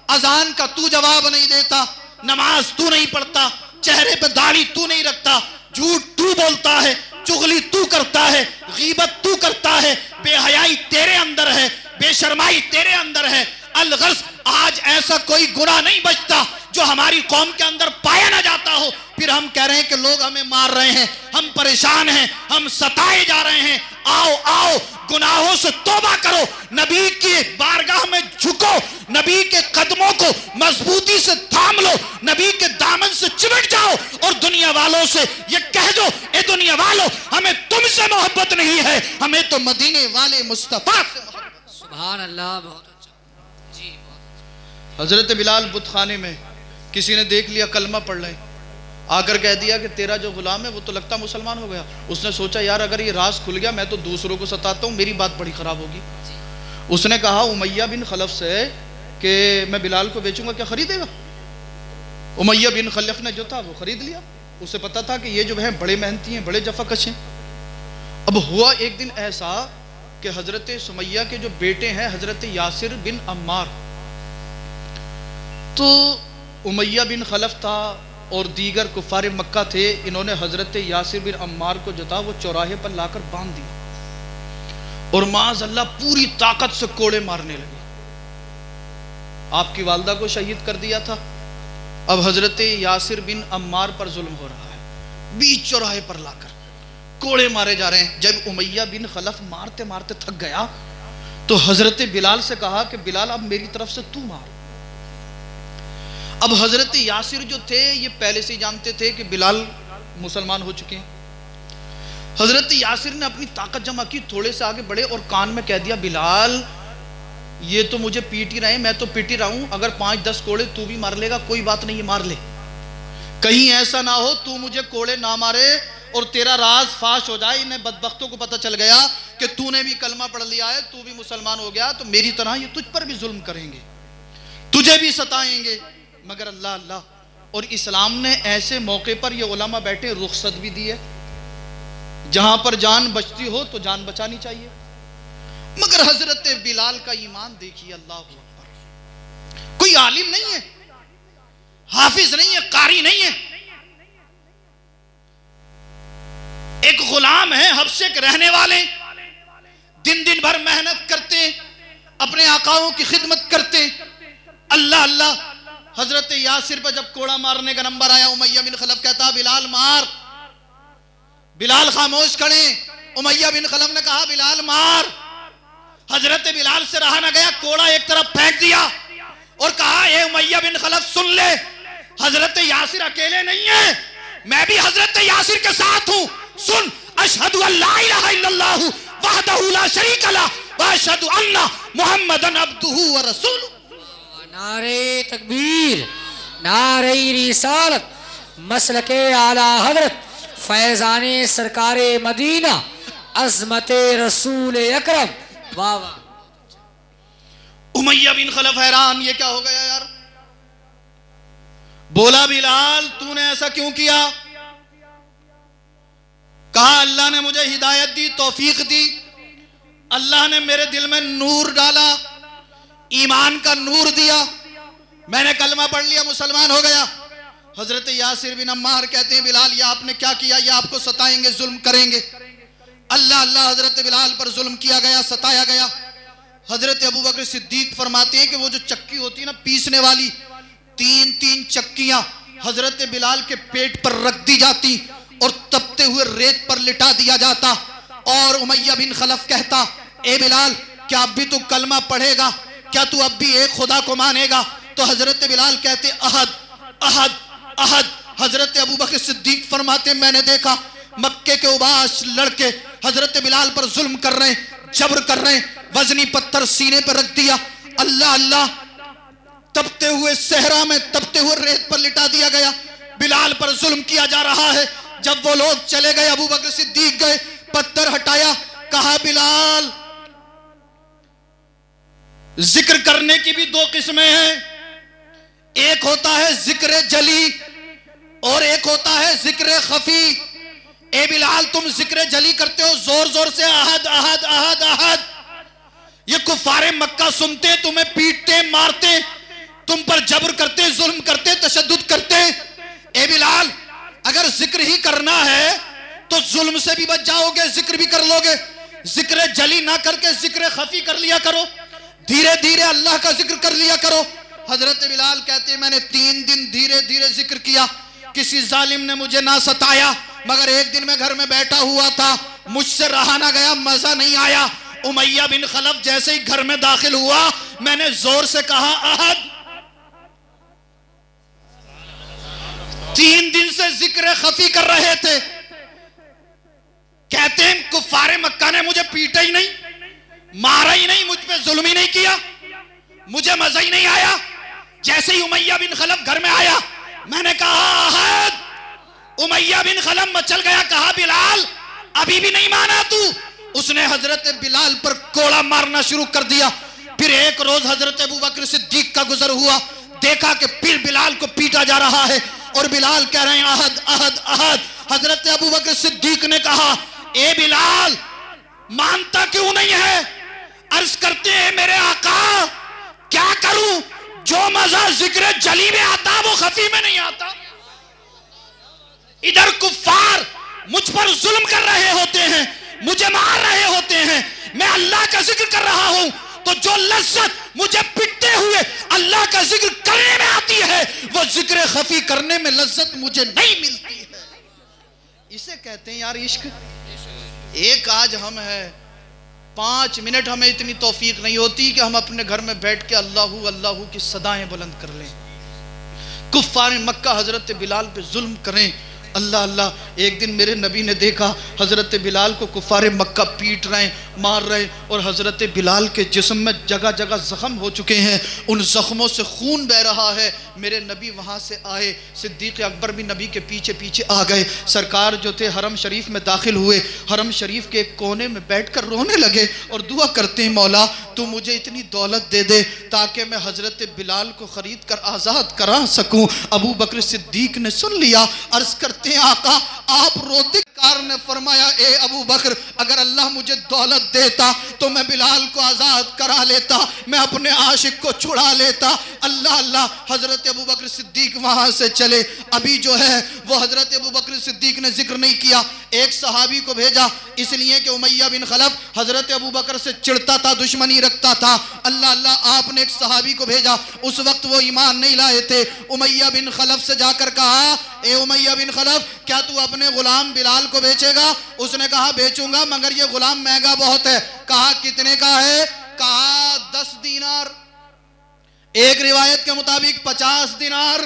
अजान का तू जवाब नहीं देता, नमाज तू नहीं पढ़ता, चेहरे पे दाढ़ी तू नहीं रखता, झूठ तू बोलता है, चुगली तू करता है, गीबत तू करता है, बेहयाई तेरे अंदर है, बेशर्माई तेरे अंदर है। अलगर्ज, आज ऐसा कोई गुनाह नहीं बचता जो हमारी कौम के अंदर पाया ना जाता हो। फिर हम कह रहे हैं कि लोग हमें मार रहे हैं, हम परेशान हैं, हम सताए जा रहे हैं। आओ आओ, गुनाहों से तौबा करो, नबी की बारगाह में झुको, नबी के कदमों को मजबूती से थाम लो, नबी के दामन से चिमट जाओ और दुनिया वालों से ये कह दो, ए दुनिया वालों, हमें तुमसे मोहब्बत नहीं है, हमें तो मदीने वाले मुस्तफा से मोहब्बत। सुभान अल्लाह, बहुत अच्छा जी, बहुत अच्छा। हजरत बिलाल बुतखाने में किसी ने देख लिया, कलमा पढ़ रहे, आकर कह दिया कि तेरा जो गुलाम है वो तो लगता मुसलमान हो गया। उसने सोचा यार अगर ये राज खुल गया, मैं तो दूसरों को सताता हूँ, मेरी बात बड़ी ख़राब होगी। उसने कहा उमैया बिन खलफ से कि मैं बिलाल को बेचूंगा, क्या खरीदेगा? उमैया बिन खलफ ने जो था वो खरीद लिया। उसे पता था कि ये जो है बड़े मेहनती हैं, बड़े जफाकश हैं। अब हुआ एक दिन ऐसा कि हज़रत सुमैया के जो बेटे हैं हज़रत यासिर बिन अम्मार, तो उमैया बिन खलफ था और दीगर कुफार मक्का थे, इन्होंने हज़रत यासिर बिन अम्मार को जो था वो चौराहे पर लाकर बांध दिया और माज़अल्लाह पूरी ताकत से कोड़े मारने लगे। आपकी वालदा को शहीद कर दिया था। अब हज़रत यासिर बिन अम्मार पर जुल्म हो रहा है, बीच चौराहे पर लाकर कोड़े मारे जा रहे हैं। जब उमैया बिन खलफ मारते मारते थक गया तो हज़रत बिलाल से कहा कि बिलाल अब मेरी तरफ से तू मार। अब हज़रत यासिर जो थे ये पहले से ही जानते थे कि बिलाल मुसलमान हो चुके हैं। हज़रत यासिर ने अपनी ताकत जमा की, थोड़े से आगे बढ़े और कान में कह दिया बिलाल ये तो मुझे पीट ही रहे हैं, मैं तो पीट ही रहा हूं, अगर 5-10 कोड़े तू भी मार लेगा कोई बात नहीं, मार ले, कहीं ऐसा ना हो तू मुझे कोड़े ना मारे और तेरा राज फाश हो जाए, इन्हें बदबख्तों को पता चल गया कि तूने भी कलमा पढ़ लिया है, तू भी मुसलमान हो गया, तो मेरी तरह ये तुझ पर भी जुल्म करेंगे, तुझे भी सताएंगे। मगर अल्लाह अल्लाह, और इस्लाम ने ऐसे मौके पर ये उलमा बैठे रुखसत भी दी है, जहां पर जान बचती हो तो जान बचानी चाहिए। मगर हजरत बिलाल का ईमान देखिए, अल्लाह अकबर, कोई आलिम नहीं है, हाफिज नहीं है, कारी नहीं है, एक गुलाम है, हबशे के रहने वाले, दिन दिन भर मेहनत करते, अपने आकाओं की खिदमत करते। अल्लाह अल्लाह, हजरत यासिर पर जब कोड़ा मारने का नंबर आया, उमैया बिन खलफ कहता बिलाल मार। बिलाल खामोश खड़े। उमैया बिन खलफ ने कहा बिलाल मार। हजरत बिलाल से रहा ना गया, कोड़ा एक तरफ फेंक दिया और कहा ए उमैया बिन खलफ सुन ले, हजरत यासिर अकेले नहीं है, मैं भी हजरत यासिर के साथ हूं। सुन, अशहदु अल्ला इलाहा इल्लल्लाहु वहदहु ला शरीका लह व अशहदु अन्ना मुहम्मदन अब्दुहु व रसूलुहु। नारे तकबीर, नारे रिसालत, मसलके आला हजरत फैजाने सरकारे मदीना, अजमते रसूल अकरम। वाह वाह। उमैया बिन खलफ हैरान, ये क्या हो गया यार। बोला बिलाल तूने ऐसा क्यों किया। कहा अल्लाह ने मुझे हिदायत दी, तौफीक दी, अल्लाह ने मेरे दिल में नूर डाला, ईमान का नूर दिया, मैंने कलमा पढ़ लिया, मुसलमान हो गया। हजरत यासिर बिन अम्मार कहते हैं बिलाल ये आपने क्या किया, ये आपको सताएंगे, जुल्म करेंगे। अल्लाह अल्लाह, हजरत बिलाल पर जुल्म किया गया, सताया गया। हजरत अबू बकर सिद्दीक फरमाते हैं कि वो जो चक्की होती है ना पीसने वाली, 3-3 चक्कियां हजरत बिलाल के पेट पर रख दी जाती और तपते हुए रेत पर लिटा दिया जाता। और उमैया बिन खलफ कहता ए बिलाल क्या अब भी तू कलमा पढ़ेगा, क्या तू अब भी एक खुदा को मानेगा। तो हजरत बिलाल कहते अहद अहद अहद। हजरत अबू बकर सिद्दीक फरमाते मैंने देखा मक्के के उबास लड़के हजरत बिलाल पर जुल्म कर रहे, जबर कर रहे, वजनी पत्थर सीने पर रख दिया। अल्लाह अल्लाह, तपते हुए सहरा में तपते हुए रेत पर लिटा दिया गया, बिलाल पर जुल्म किया जा रहा है। जब वो लोग चले गए, अबू बकर सिद्दीक गए, पत्थर हटाया, कहा बिलाल जिक्र करने की भी 2 किस्में हैं, एक होता है जिक्र जली और एक होता है जिक्र खफी। ए बिलाल तुम जिक्र जली करते हो, जोर जोर से अहद अहद अहद अहद। ये कुफारे मक्का सुनते, तुम्हें पीटते, मारते, तुम पर जबर करते, जुल्म करते, तशद्दुद करते। ए बिलाल अगर जिक्र ही करना है तो जुल्म से भी बच जाओगे, जिक्र भी कर लोगे। जिक्र जली ना करके जिक्र खफी कर लिया करो, धीरे धीरे अल्लाह का जिक्र कर लिया करो। हजरत बिलाल कहते मैंने 3 दिन धीरे धीरे जिक्र किया, किसी जालिम ने मुझे ना सताया, मगर एक दिन मैं घर में बैठा हुआ था, मुझसे रहा ना गया, मजा नहीं आया। उमैया बिन खलफ जैसे ही घर में दाखिल हुआ, मैंने जोर से कहा अहद। 3 दिन से जिक्र खफी कर रहे थे। कहते हैं कुफारे मक्का ने मुझे पीटा ही नहीं, मारा ही नहीं, मुझ पे जुल्म ही नहीं किया, मुझे मजा ही नहीं आया। जैसे ही उमैया बिन खलफ घर में आया, मैंने कहा अहद। उमैया बिन खलफ मचल गया, कहा बिलाल अभी भी नहीं माना तू। उसने हजरत बिलाल पर कोड़ा मारना शुरू कर दिया। फिर एक रोज हजरत अबू बकर सिद्दीक का गुजर हुआ, देखा कि फिर बिलाल को पीटा जा रहा है और बिलाल कह रहे हैं अहद अहद अहद। हजरत अबू बकर सिद्दीक ने कहा ए बिलाल मानता क्यों नहीं है। अर्ज करते हैं मेरे आका क्या करूं, जो मजा जिक्र जली में आता वो खफी में नहीं आता। इधर कुफ्फार मुझ पर जुल्म कर रहे होते हैं, मुझे मार रहे होते हैं, मैं अल्लाह का जिक्र कर रहा हूं, तो जो लज्जत मुझे पिटते हुए अल्लाह का जिक्र करने में आती है, वो जिक्र खफी करने में लज्जत मुझे नहीं मिलती है। इसे कहते हैं यार इश्क। एक आज हम है 5 मिनट हमें इतनी तौफीक नहीं होती कि हम अपने घर में बैठ के अल्लाहू अल्लाहू की सदाएं बुलंद कर लें। कुफ्फार मक्का हजरत बिलाल पे जुल्म करें, अल्लाह अल्लाह। एक दिन मेरे नबी ने देखा हजरत बिलाल को कुफ्फार मक्का पीट रहे, मार रहे, और हजरत बिलाल के जिस्म में जगह जगह जख्म हो चुके हैं, उन जख्मों से खून बह रहा है। मेरे नबी वहाँ से आए, सिद्दीक अकबर भी नबी के पीछे पीछे आ गए। सरकार जो थे हरम शरीफ में दाखिल हुए, हरम शरीफ के एक कोने में बैठकर रोने लगे और दुआ करते हैं मौला तू मुझे इतनी दौलत दे दे ताकि मैं हजरत बिलाल को ख़रीद कर आज़ाद करा सकूं। अबू बकर सिद्दीक ने सुन लिया, अर्ज़ करते हैं आका आप रोते का सरकार ने फरमाया, ए अबू बकर, अगर अल्लाह मुझे दौलत देता तो मैं बिलाल को आज़ाद करा लेता, मैं अपने आशिक को छुड़ा लेता। अल्लाह अल्लाह। हज़रत अबू बकर सिद्दीक वहाँ से चले। अभी जो है वो हज़रत अबू बकर सिद्दीक ने जिक्र नहीं किया, एक सहाबी को भेजा, इसलिए कि उमैया बिन खलफ हज़रत अबू बकर से चिढ़ता था, दुश्मनी रखता था। अल्लाह अल्लाह, आपने एक सहाबी को भेजा, उस वक्त वो ईमान नहीं लाए थे। उमैया बिन खलफ से जाकर कहा, ए उमैया बिन खलफ, क्या तू अपने गुलाम बिलाल को बेचेगा? उसने कहा बेचूंगा, मगर ये गुलाम महंगा बहुत है। कहा कितने का है? कहा 10 दीनार, एक रिवायत के मुताबिक 50 दीनार।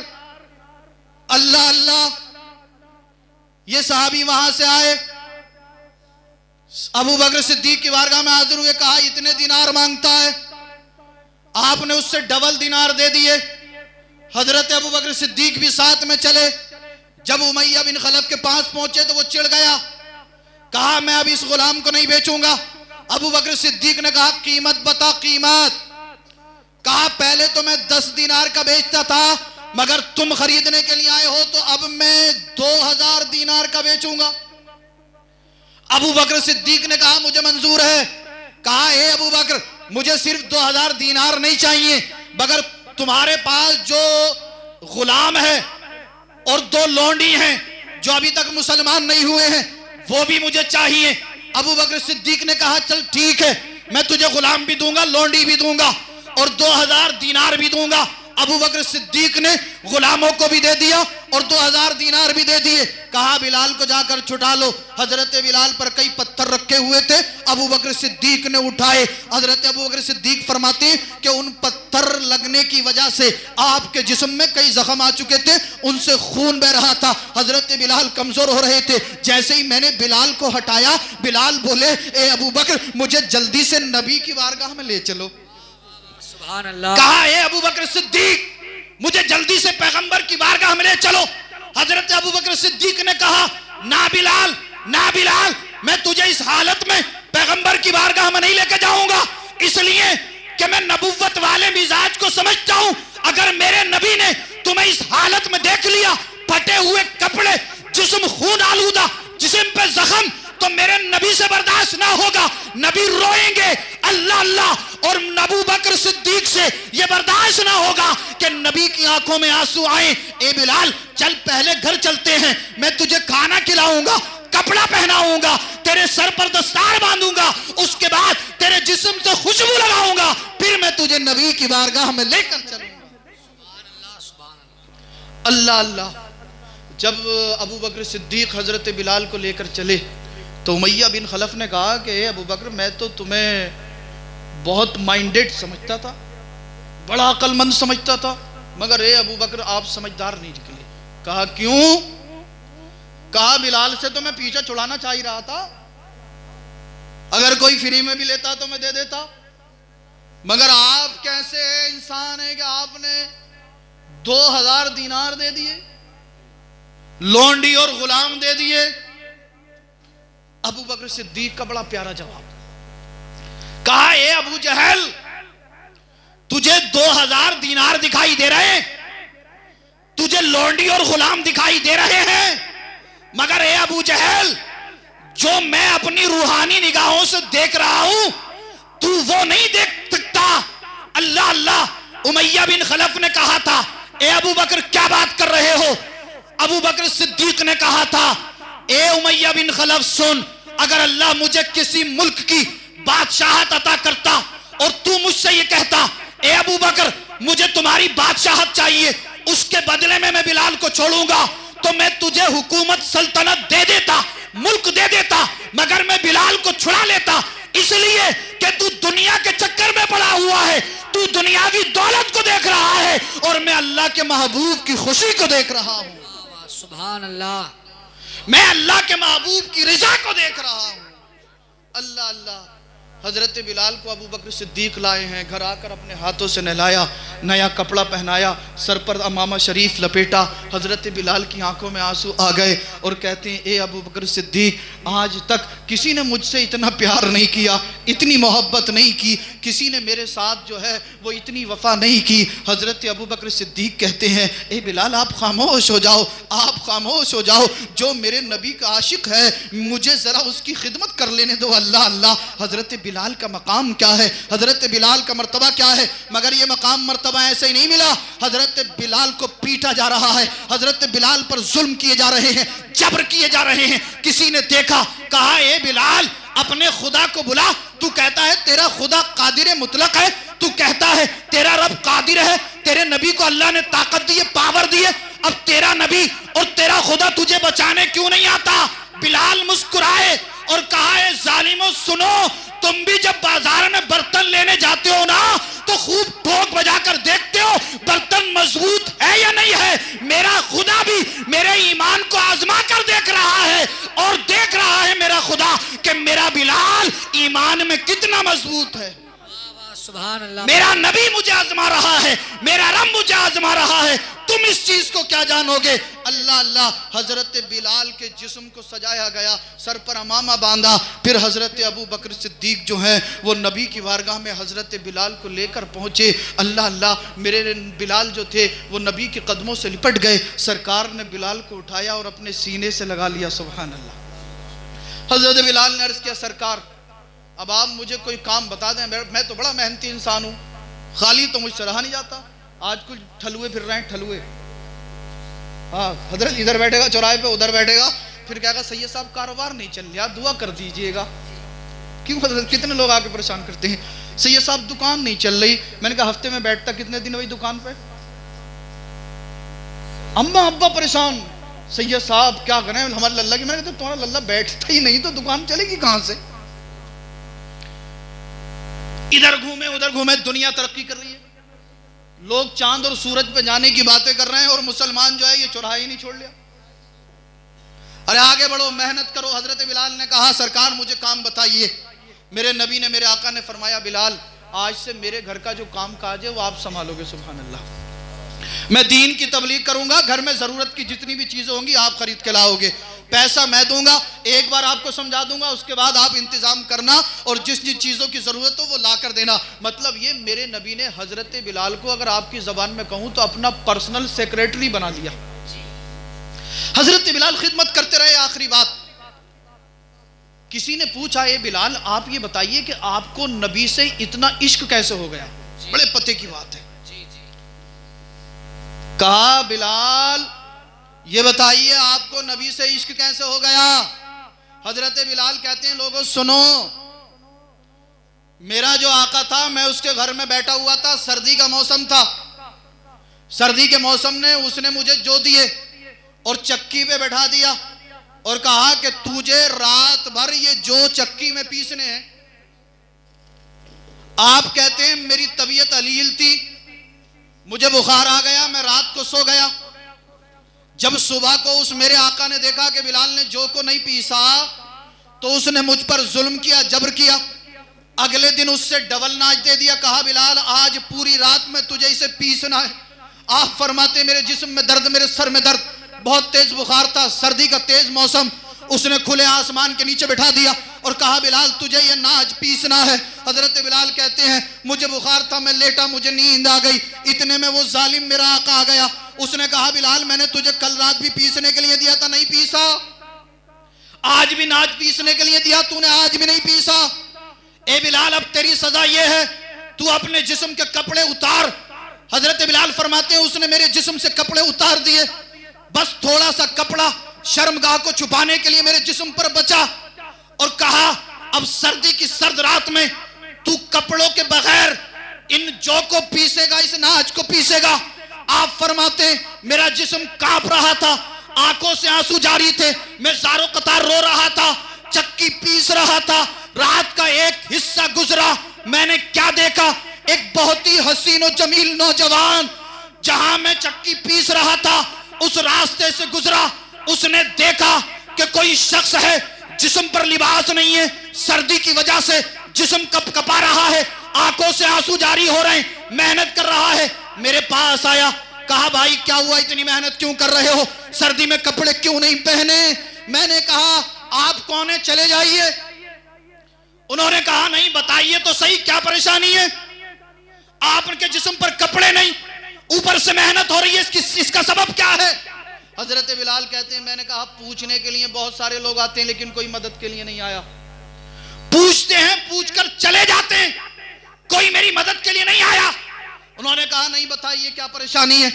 अल्लाह अल्लाह। ये सहाबी वहां से आए, अबू बकर सिद्दीक की बारगाह में हाजिर हुए, कहा इतने दिनार मांगता है। आपने उससे डबल दिनार दे दिए। हजरत अबू बकर सिद्दीक भी साथ में चले। जब उमैया बिन खलफ के पास पहुंचे तो वो चिढ़ गया, कहा मैं अब इस गुलाम को नहीं बेचूंगा। अबू बकर सिद्दीक ने कहा कीमत बता, कीमत। कहा पहले तो मैं 10 दिनार का बेचता था, मगर तुम खरीदने के लिए आए हो तो अब मैं 2000 दिनार का बेचूंगा। अबू बकर सिद्दीक ने कहा मुझे मंजूर है। कहा हे अबू बकर, मुझे सिर्फ 2000 दिनार नहीं चाहिए, मगर तुम्हारे पास जो गुलाम है और 2 लौंडी हैं जो अभी तक मुसलमान नहीं हुए हैं, वो भी मुझे चाहिए। अबू बकर सिद्दीक ने कहा चल ठीक है, मैं तुझे गुलाम भी दूंगा, लौंडी भी दूंगा और 2000 दिनार भी दूंगा। अबू बकर सिद्दीक ने गुलामों को भी दे दिया और 2000 दिनार भी दे दिए। कहा बिलाल को जाकर छुटा लो। हजरत बिलाल पर कई पत्थर रखे हुए थे, अबू बकर सिद्दीक ने उठाए। हजरत अबू बकर सिद्दीक फरमाते कि उन पत्थर लगने की वजह से आपके जिस्म में कई जख्म आ चुके थे, उनसे खून बह रहा था। हजरत बिलाल कमजोर हो रहे थे। जैसे ही मैंने बिलाल को हटाया, बिलाल बोले ए अबू बकर, मुझे जल्दी से नबी की बारगाह में ले चलो। सुभान अल्लाह। कहा ए अबू बकर सिद्दीक, मुझे जल्दी से पैगंबर की बारगाह में ले चलो। हजरत अबू बकर सिद्दीक ने कहा ना बिलाल, ना बिलाल, मैं तुझे इस हालत में पैगंबर की बारगाह में नहीं लेकर जाऊंगा, इसलिए कि मैं नबुव्वत वाले मिजाज को समझता हूं। अगर मेरे नबी ने तुम्हें इस हालत में देख लिया, फटे हुए कपड़े, जिस्म खून आलूदा, जिस्म पे जख्म, तो मेरे नबी से बर्दाश्त ना होगा, नबी रोएंगे। अल्लाह अल्लाह। और अबू बकर सिद्दीक से ये बर्दाश्त ना होगा कि नबी की आंखों में आंसू आए। ए बिलाल, चल पहले घर चलते हैं, मैं तुझे खाना खिलाऊंगा, कपड़ा पहनाऊंगा, तेरे सर पर दस्तार बांधूंगा, उसके बाद तेरे जिस्म से खुशबू लगाऊंगा, फिर मैं तुझे नबी की बारगाह में लेकर चलूंगा। अल्लाह अल्लाह। जब अबू बकर सिद्दीक हजरत बिलाल को लेकर चले तो उमैया बिन खलफ ने कहा कि अबू बकर, मैं तो तुम्हें बहुत माइंडेड समझता था, बड़ा अक्लमंद समझता था, मगर ए अबू बकर आप समझदार नहीं निकले। कहा क्यों? कहा बिलाल से तो मैं पीछा छुड़ाना चाह ही रहा था, अगर कोई फ्री में भी लेता तो मैं दे देता, मगर आप कैसे इंसान है कि आपने 2000 दिनार दे दिए, लौंडी और गुलाम दे दिए। अबू बकर सिद्दीक का बड़ा प्यारा जवाब। कहा ए अबू जहल, तुझे 2000 दिनार दिखाई दे रहे, तुझे लौंडी और गुलाम दिखाई दे रहे हैं, मगर ए अबू जहल, जो मैं अपनी रूहानी निगाहों से देख रहा हूं, तू वो नहीं देख सकता। अल्लाह अल्लाह। उमैया बिन खलफ ने कहा था ए अबू बकर क्या बात कर रहे हो? अबू बकर सिद्दीक ने कहा था ए उमैया बिन खलफ सुन, अगर अल्लाह मुझे किसी मुल्क की बादशाहत अता करता और तू मुझसे ये कहता ए अबू बकर मुझे तुम्हारी बादशाहत चाहिए, उसके बदले में मैं बिलाल को छोड़ूंगा, तो मैं तुझे हुकूमत सल्तनत दे देता, मुल्क दे देता, मगर मैं बिलाल को छुड़ा लेता, इसलिए कि तू दुनिया के चक्कर में पड़ा हुआ है, तू दुनियावी दौलत को देख रहा है और मैं अल्लाह के महबूब की खुशी को देख रहा हूं। सुभान अल्लाह। मैं अल्लाह के महबूब की रजा को देख रहा हूं। अल्लाह अल्लाह। हजरत बिलाल को अबू बकर सिद्दीक लाए हैं, घर आकर अपने हाथों से नहलाया, नया कपड़ा पहनाया, सर पर अमामा शरीफ लपेटा। हज़रत बिलाल की आंखों में आंसू आ गए और कहते हैं, ए अबू बकर सिद्दीक, आज तक किसी ने मुझसे इतना प्यार नहीं किया, इतनी मोहब्बत नहीं की, किसी ने मेरे साथ जो है वो इतनी वफा नहीं की। हज़रत अबू बकर सिद्दीक कहते हैं, ए बिलाल आप खामोश हो जाओ, आप खामोश हो जाओ, जो मेरे नबी का आशिक है मुझे ज़रा उसकी खिदमत कर लेने दो। अल्लाह अल्लाह, हज़रत बिलाल का मकाम क्या है, हज़रत बिलाल का मर्तबा क्या है। मगर ये मकाम मर्तबा ऐसे ही नहीं मिला। हज़रत बिलाल को पीटा जा रहा है, हज़रत बिलाल पर जुल्म किए जा रहे हैं, जबर किए जा रहे हैं। किसी ने देखा, कहा, ए बिलाल अपने खुदा को बुला। तू कहता है तेरा खुदा कादिर मुतलक है, तू कहता है तेरा रब कादिर है, तेरे नबी को अल्लाह ने ताकत दी है, पावर दी है, अब तेरा नबी और तेरा खुदा तुझे बचाने क्यों नहीं आता। बिलाल मुस्कुराए और कहा, है जालिमों सुनो, तुम भी जब बाजार में बर्तन लेने जाते हो ना तो खूब ठोक बजाकर देखते हो बर्तन मजबूत है या नहीं है। मेरा खुदा भी मेरे ईमान को आजमा कर देख रहा है और देख रहा है मेरा खुदा कि मेरा बिलाल ईमान में कितना मजबूत है। सुभान अल्लाह। मेरा नबी मुझे आजमा रहा है, मेरा रब मुझे आजमा रहा है, तुम इस चीज को क्या जानोगे। अल्लाह अल्लाह, हजरत बिलाल के जिस्म को सजाया गया, सर पर अमामा बांधा। फिर हजरत अबू बकर सिद्दीक जो है वो नबी की वारगाह में हजरत बिलाल को लेकर पहुंचे। अल्लाह अल्लाह, मेरे बिलाल जो थे वो नबी के कदमों से लिपट गए। सरकार ने बिलाल को उठाया और अपने सीने से लगा लिया। सुभान अल्लाह। हजरत बिलाल ने अर्ज किया, सरकार अब आप मुझे कोई काम बता दें, मैं तो बड़ा मेहनती इंसान हूँ, खाली तो मुझसे रहा नहीं जाता। आज कुछ ठलुए फिर रहे हैं, ठलुए। हाँ, हजरत इधर बैठेगा चौराहे पे, उधर बैठेगा, फिर कहेगा सैयद साहब कारोबार नहीं चल रहा, दुआ कर दीजिएगा। क्यों हजरत, कितने लोग आके परेशान करते हैं, सैयद साहब दुकान नहीं चल रही। मैंने कहा हफ्ते में बैठता कितने दिन वही दुकान पे। अम्मा अब्बा परेशान, सैयद साहब क्या करें हमारे लल्ला की। मैंने कहा तुम्हारा लल्ला बैठता ही नहीं तो दुकान चलेगी कहां से। इधर घूमे उधर घूमे, दुनिया तरक्की कर रही है, लोग चांद और सूरज पे जाने की बातें कर रहे हैं और मुसलमान जो है ये चौराहा ही नहीं छोड़ लिया। अरे आगे बढ़ो, मेहनत करो। हजरत बिलाल ने कहा, सरकार मुझे काम बताइए। मेरे नबी ने, मेरे आका ने फरमाया, बिलाल आज से मेरे घर का जो काम काज है वो आप संभालोगे। सुभान अल्लाह। मैं दीन की तबलीग करूंगा, घर में जरूरत की जितनी भी चीजें होंगी आप खरीद के लाओगे, पैसा मैं दूंगा, एक बार आपको समझा दूंगा, उसके बाद आप इंतजाम करना और जिस जिस चीजों की जरूरत हो वो ला कर देना। मतलब ये मेरे नबी ने हजरत बिलाल को, अगर आपकी जबान में कहूं तो, अपना पर्सनल सेक्रेटरी बना लिया। हजरत बिलाल खिदमत करते रहे। आखिरी बात, किसी ने पूछा, ए बिलाल आप ये बताइए कि आपको नबी से इतना इश्क कैसे हो गया। बड़े पते की बात है। कहा, बिलाल ये बताइए आपको नबी से इश्क कैसे हो गया। हजरत बिलाल कहते हैं, लोगों सुनो, मेरा जो आका था मैं उसके घर में बैठा हुआ था, सर्दी का मौसम था, सर्दी के मौसम ने उसने मुझे जो दिए और चक्की पे बैठा दिया और कहा कि तुझे रात भर ये जो चक्की में पीसने हैं। आप कहते हैं मेरी तबीयत अलील थी, मुझे बुखार आ गया, मैं रात को सो गया। जब सुबह को उस मेरे आका ने देखा कि बिलाल ने जो को नहीं पीसा तो उसने मुझ पर जुल्म किया, जबर किया। अगले दिन उससे डबल नाच दे दिया। कहा, बिलाल आज पूरी रात में तुझे इसे पीसना है। आप फरमाते मेरे जिस्म में दर्द, मेरे सर में दर्द, बहुत तेज बुखार था, सर्दी का तेज मौसम। उसने खुले आसमान के नीचे बैठा दिया और कहा, बिलाल तुझे ये नाच पीसना है। हजरत बिलाल कहते हैं, मुझे बुखार था, मैं लेटा, मुझे नींद आ गई। इतने में वो जालिम मेरा आका आ गया। उसने कहा, बिलाल मैंने तुझे कल रात भी पीसने के लिए दिया था, नहीं पीसा। आज भी नाच पीसने के लिए दिया, तूने आज भी नहीं पीसा। ए बिलाल अब तेरी सजा ये है, तू अपने जिस्म के कपड़े उतार। हजरत बिलाल फरमाते हैं, उसने मेरे जिस्म से कपड़े उतार दिए, बस थोड़ा सा कपड़ा शर्मगाह को छुपाने के लिए मेरे जिस्म पर बचा और कहा, अब सर्दी की सर्द रात में तू कपड़ों के बगैर इन जौ को पीसेगा, इस नाच को पीसेगा। आप फरमाते मेरा जिस्म कांप रहा था, आंखों से आंसू जारी थे, मैं ज़ारो कतार रो रहा था, चक्की पीस रहा था। रात का एक हिस्सा गुजरा, मैंने क्या देखा, एक बहुत ही हसीन और जमील नौजवान जहां मैं चक्की पीस रहा था उस रास्ते से गुजरा। उसने देखा कि कोई शख्स है, जिस्म पर लिबास नहीं है, सर्दी की वजह से जिस्म कपकपा रहा है, आंखों से आंसू जारी हो रहे हैं, मेहनत कर रहा है। मेरे पास आया, कहा भाई क्या हुआ, इतनी मेहनत क्यों कर रहे हो, सर्दी में कपड़े क्यों नहीं पहने। मैंने कहा आप कौन है, चले जाइए। उन्होंने कहा नहीं बताइए तो सही क्या परेशानी है, आपके जिस्म पर कपड़े नहीं, ऊपर से मेहनत हो रही है, इसका सबब क्या है। हजरत बिलाल कहते हैं मैंने कहा पूछने के लिए बहुत सारे लोग आते हैं लेकिन कोई मदद के लिए नहीं आया। पूछते हैं, पूछकर चले जाते हैं, कोई मेरी मदद के लिए नहीं आया। उन्होंने कहा नहीं बताइए क्या परेशानी है।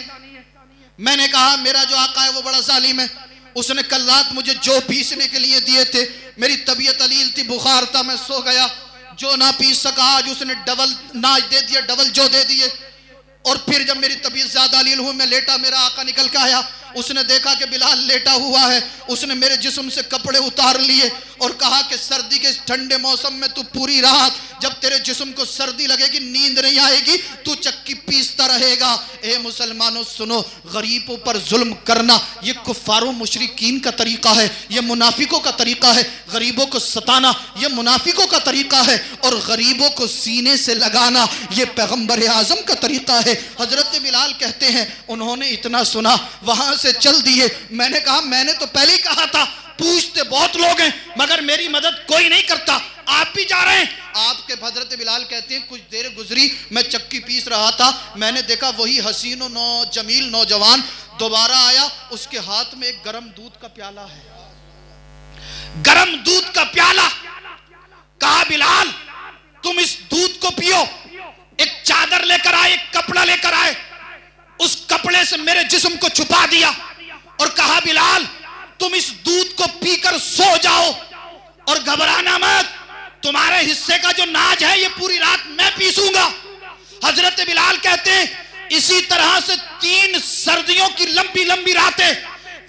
मैंने कहा मेरा जो आका है वो बड़ा जालिम है, उसने कल रात मुझे जो पीसने के लिए दिए थे, मेरी तबीयत अलील थी, बुखार था, मैं सो गया, जो ना पीस सका आज उसने डबल नाज दे दिया, डबल जो दे दिए। और फिर जब मेरी तबीयत ज्यादा अलील हुई, मैं लेटा, मेरा आका निकल के आया, उसने देखा कि बिलाल लेटा हुआ है, उसने मेरे जिस्म से कपड़े उतार लिए और कहा कि सर्दी के ठंडे मौसम में तू पूरी रात जब तेरे जिस्म को सर्दी लगेगी, नींद नहीं आएगी, तू चक्की पीसता रहेगा। ए मुसलमानों सुनो, गरीबों पर जुल्म करना ये कुफारों मुशरिकीन का तरीका है, ये मुनाफिकों का तरीका है। गरीबों को सताना ये मुनाफिकों का तरीका है और गरीबों को सीने से लगाना ये पैगंबर आजम का तरीका है। हजरत बिलाल कहते हैं उन्होंने इतना सुना, वहां से चल दिए। मैंने कहा मैंने तो पहले ही कहा था, पूछते बहुत लोग हैं मगर मेरी मदद कोई नहीं करता, आप भी जा रहे हैं। आपके हजरत बिलाल कहते हैं कुछ देर गुजरी, मैं चक्की पीस रहा था, मैंने देखा वही हसीन जमील नौजवान दोबारा आया, उसके हाथ में एक गरम दूध का प्याला है, गरम दूध का प्याला। कहा बिलाल तुम इस दूध को पियो। एक चादर लेकर आए, एक कपड़ा लेकर आए, उस कपड़े से मेरे जिस्म को छुपा दिया और कहा बिलाल तुम इस दूध को पीकर सो जाओ और घबराना मत, तुम्हारे हिस्से का जो नाज है ये पूरी रात मैं पीसूंगा। हजरत बिलाल कहते हैं इसी तरह से 3 सर्दियों की लंबी लंबी रातें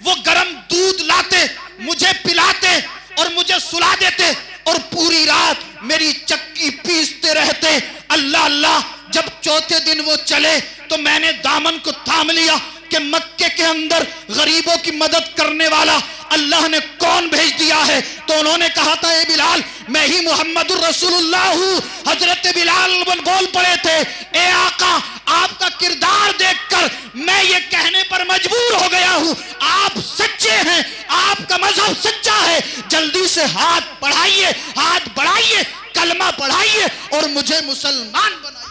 वो गर्म दूध लाते, मुझे पिलाते और मुझे सुला देते और पूरी रात मेरी चक्की पीसते रहते। अल्लाह अल्लाह, जब चौथे दिन वो चले तो मैंने दामन को थाम लिया कि मक्के के अंदर गरीबों की मदद करने वाला अल्लाह ने कौन भेज दिया है। तो उन्होंने कहा था ए बिलाल मैं ही मोहम्मदुर रसूलुल्लाह हूं। हजरत बिलाल बोल पड़े थे ए आका आपका किरदार देखकर मैं ये कहने पर मजबूर हो गया हूं, आप सच्चे हैं, आपका मजहब सच्चा है, जल्दी से हाथ बढ़ाइए, हाथ बढ़ाइए, कलमा पढ़ाइए और मुझे मुसलमान बनाइए।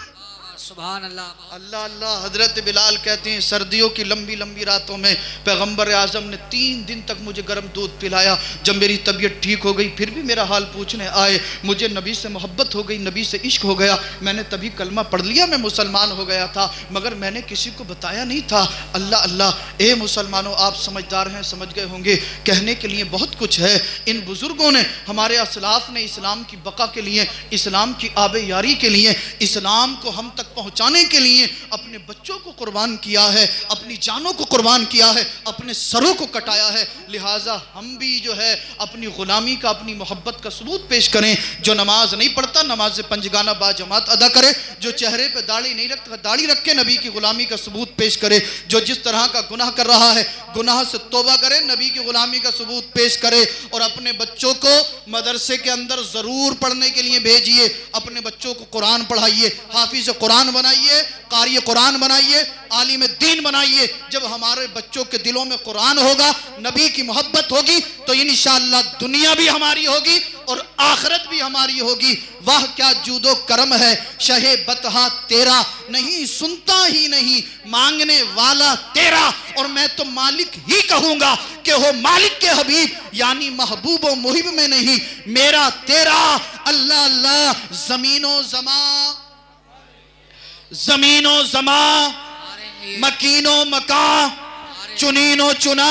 सुभान अल्लाह अल्लाह अल्लाह। हजरत बिलाल कहते हैं सर्दियों की लंबी लंबी रातों में पैगंबर आजम ने 3 दिन तक मुझे गर्म दूध पिलाया। जब मेरी तबीयत ठीक हो गई फिर भी मेरा हाल पूछने आए, मुझे नबी से मोहब्बत हो गई, नबी से इश्क हो गया, मैंने तभी कलमा पढ़ लिया, मैं मुसलमान हो गया था, मगर मैंने किसी को बताया नहीं था। अल्लाह अल्लाह। ए मुसलमानों आप समझदार हैं, समझ गए होंगे, कहने के लिए बहुत कुछ है। इन बुजुर्गों ने, हमारे असलाफ ने इस्लाम की बका के लिए, इस्लाम की आबे यारी के लिए, इस्लाम को हम तक पहुंचाने के लिए अपने बच्चों को कुर्बान किया है, अपनी जानों को कुर्बान किया है, अपने सरों को कटाया है। लिहाजा हम भी जो है अपनी गुलामी का, अपनी मोहब्बत का सबूत पेश करें। जो नमाज नहीं पढ़ता नमाज पंजगाना बाजमात अदा करे, जो चेहरे पे दाढ़ी नहीं रखता दाढ़ी रखे, नबी की गुलामी का सबूत पेश करे। जो जिस तरह का गुनाह कर रहा है गुनाह से तौबा करे, नबी की गुलामी का सबूत पेश करे। और अपने बच्चों को मदरसे के अंदर ज़रूर पढ़ने के लिए भेजिए, अपने बच्चों को कुरान पढ़ाइए, हाफिज कुरान बनाइए, कारी कुरान बनाइए, आलिम दीन बनाइए। जब हमारे बच्चों के दिलों में कुरान होगा, नबी की मोहब्बत होगी, तो इंशाअल्लाह दुनिया भी हमारी होगी और आखिरत भी हमारी होगी। वाह क्या जूदो करम है शहे बतहा तेरा, नहीं सुनता ही नहीं मांगने वाला तेरा। और मैं तो मालिक ही कहूंगा कि हो मालिक के हबीब, यानी महबूब व मुहिब में नहीं, मेरा तेरा। अल्लाह अल्लाह। जमीनो जमा मकीनो मका चुनीनो चुना,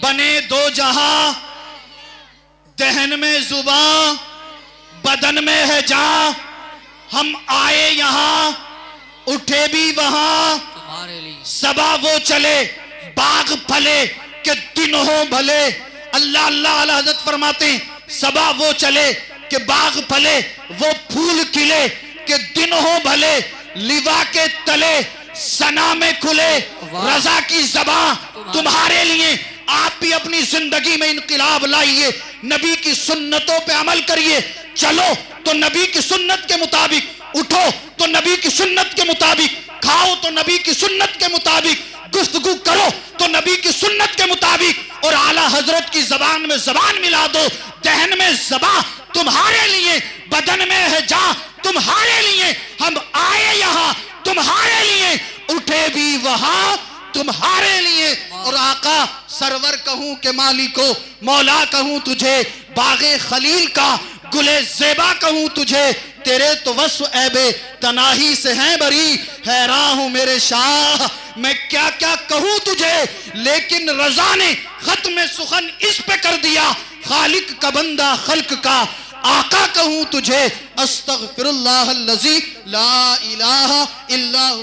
बने 2 जहां, दहन में जुबा बदन में है जान। हम आए यहां उठे भी वहां, सबा वो चले बाग फले के दिन हो भले। अल्लाह अल्लाह अल्लाह हज़रत फरमाते सबा वो चले के बाग फले, वो फूल खिले के दिन हो भले, लिवा के तले सना में खुले, रजा की ज़बां तुम्हारे लिए। आप भी अपनी जिंदगी में इनकलाब लाइए, नबी की सुन्नतों पे अमल करिए। चलो तो नबी की सुन्नत के मुताबिक, उठो तो नबी की सुन्नत के मुताबिक, खाओ तो नबी नबी की सुन्नत के मुताबिक गुफ्तगू करो तो नबी की सुन्नत के मुताबिक और आला हजरत की जबान में जबान मिला दो। दहन में ज़बा तुम्हारे लिए, बदन में है जा तुम्हारे लिए। हम आए यहाँ तुम्हारे लिए, उठे भी वहां तुम्हारे लिए। और आका सरवर कहूं के मालिको, मौला कहूं तुझे, बागे खलील का गुले ज़ेबा कहूं तुझे, तेरे तो वस्फ ऐबे तनाही से हैं बरी। हैरान हूं मेरे शाह मैं क्या क्या कहूं तुझे, लेकिन रज़ा ने खत्म सुखन इस पे कर दिया, खालिक का बंदा खल्क का आका कहूं तुझे। अस्तगफिरुल्लाह अल्लज़ी ला इलाहा इल्ला हु।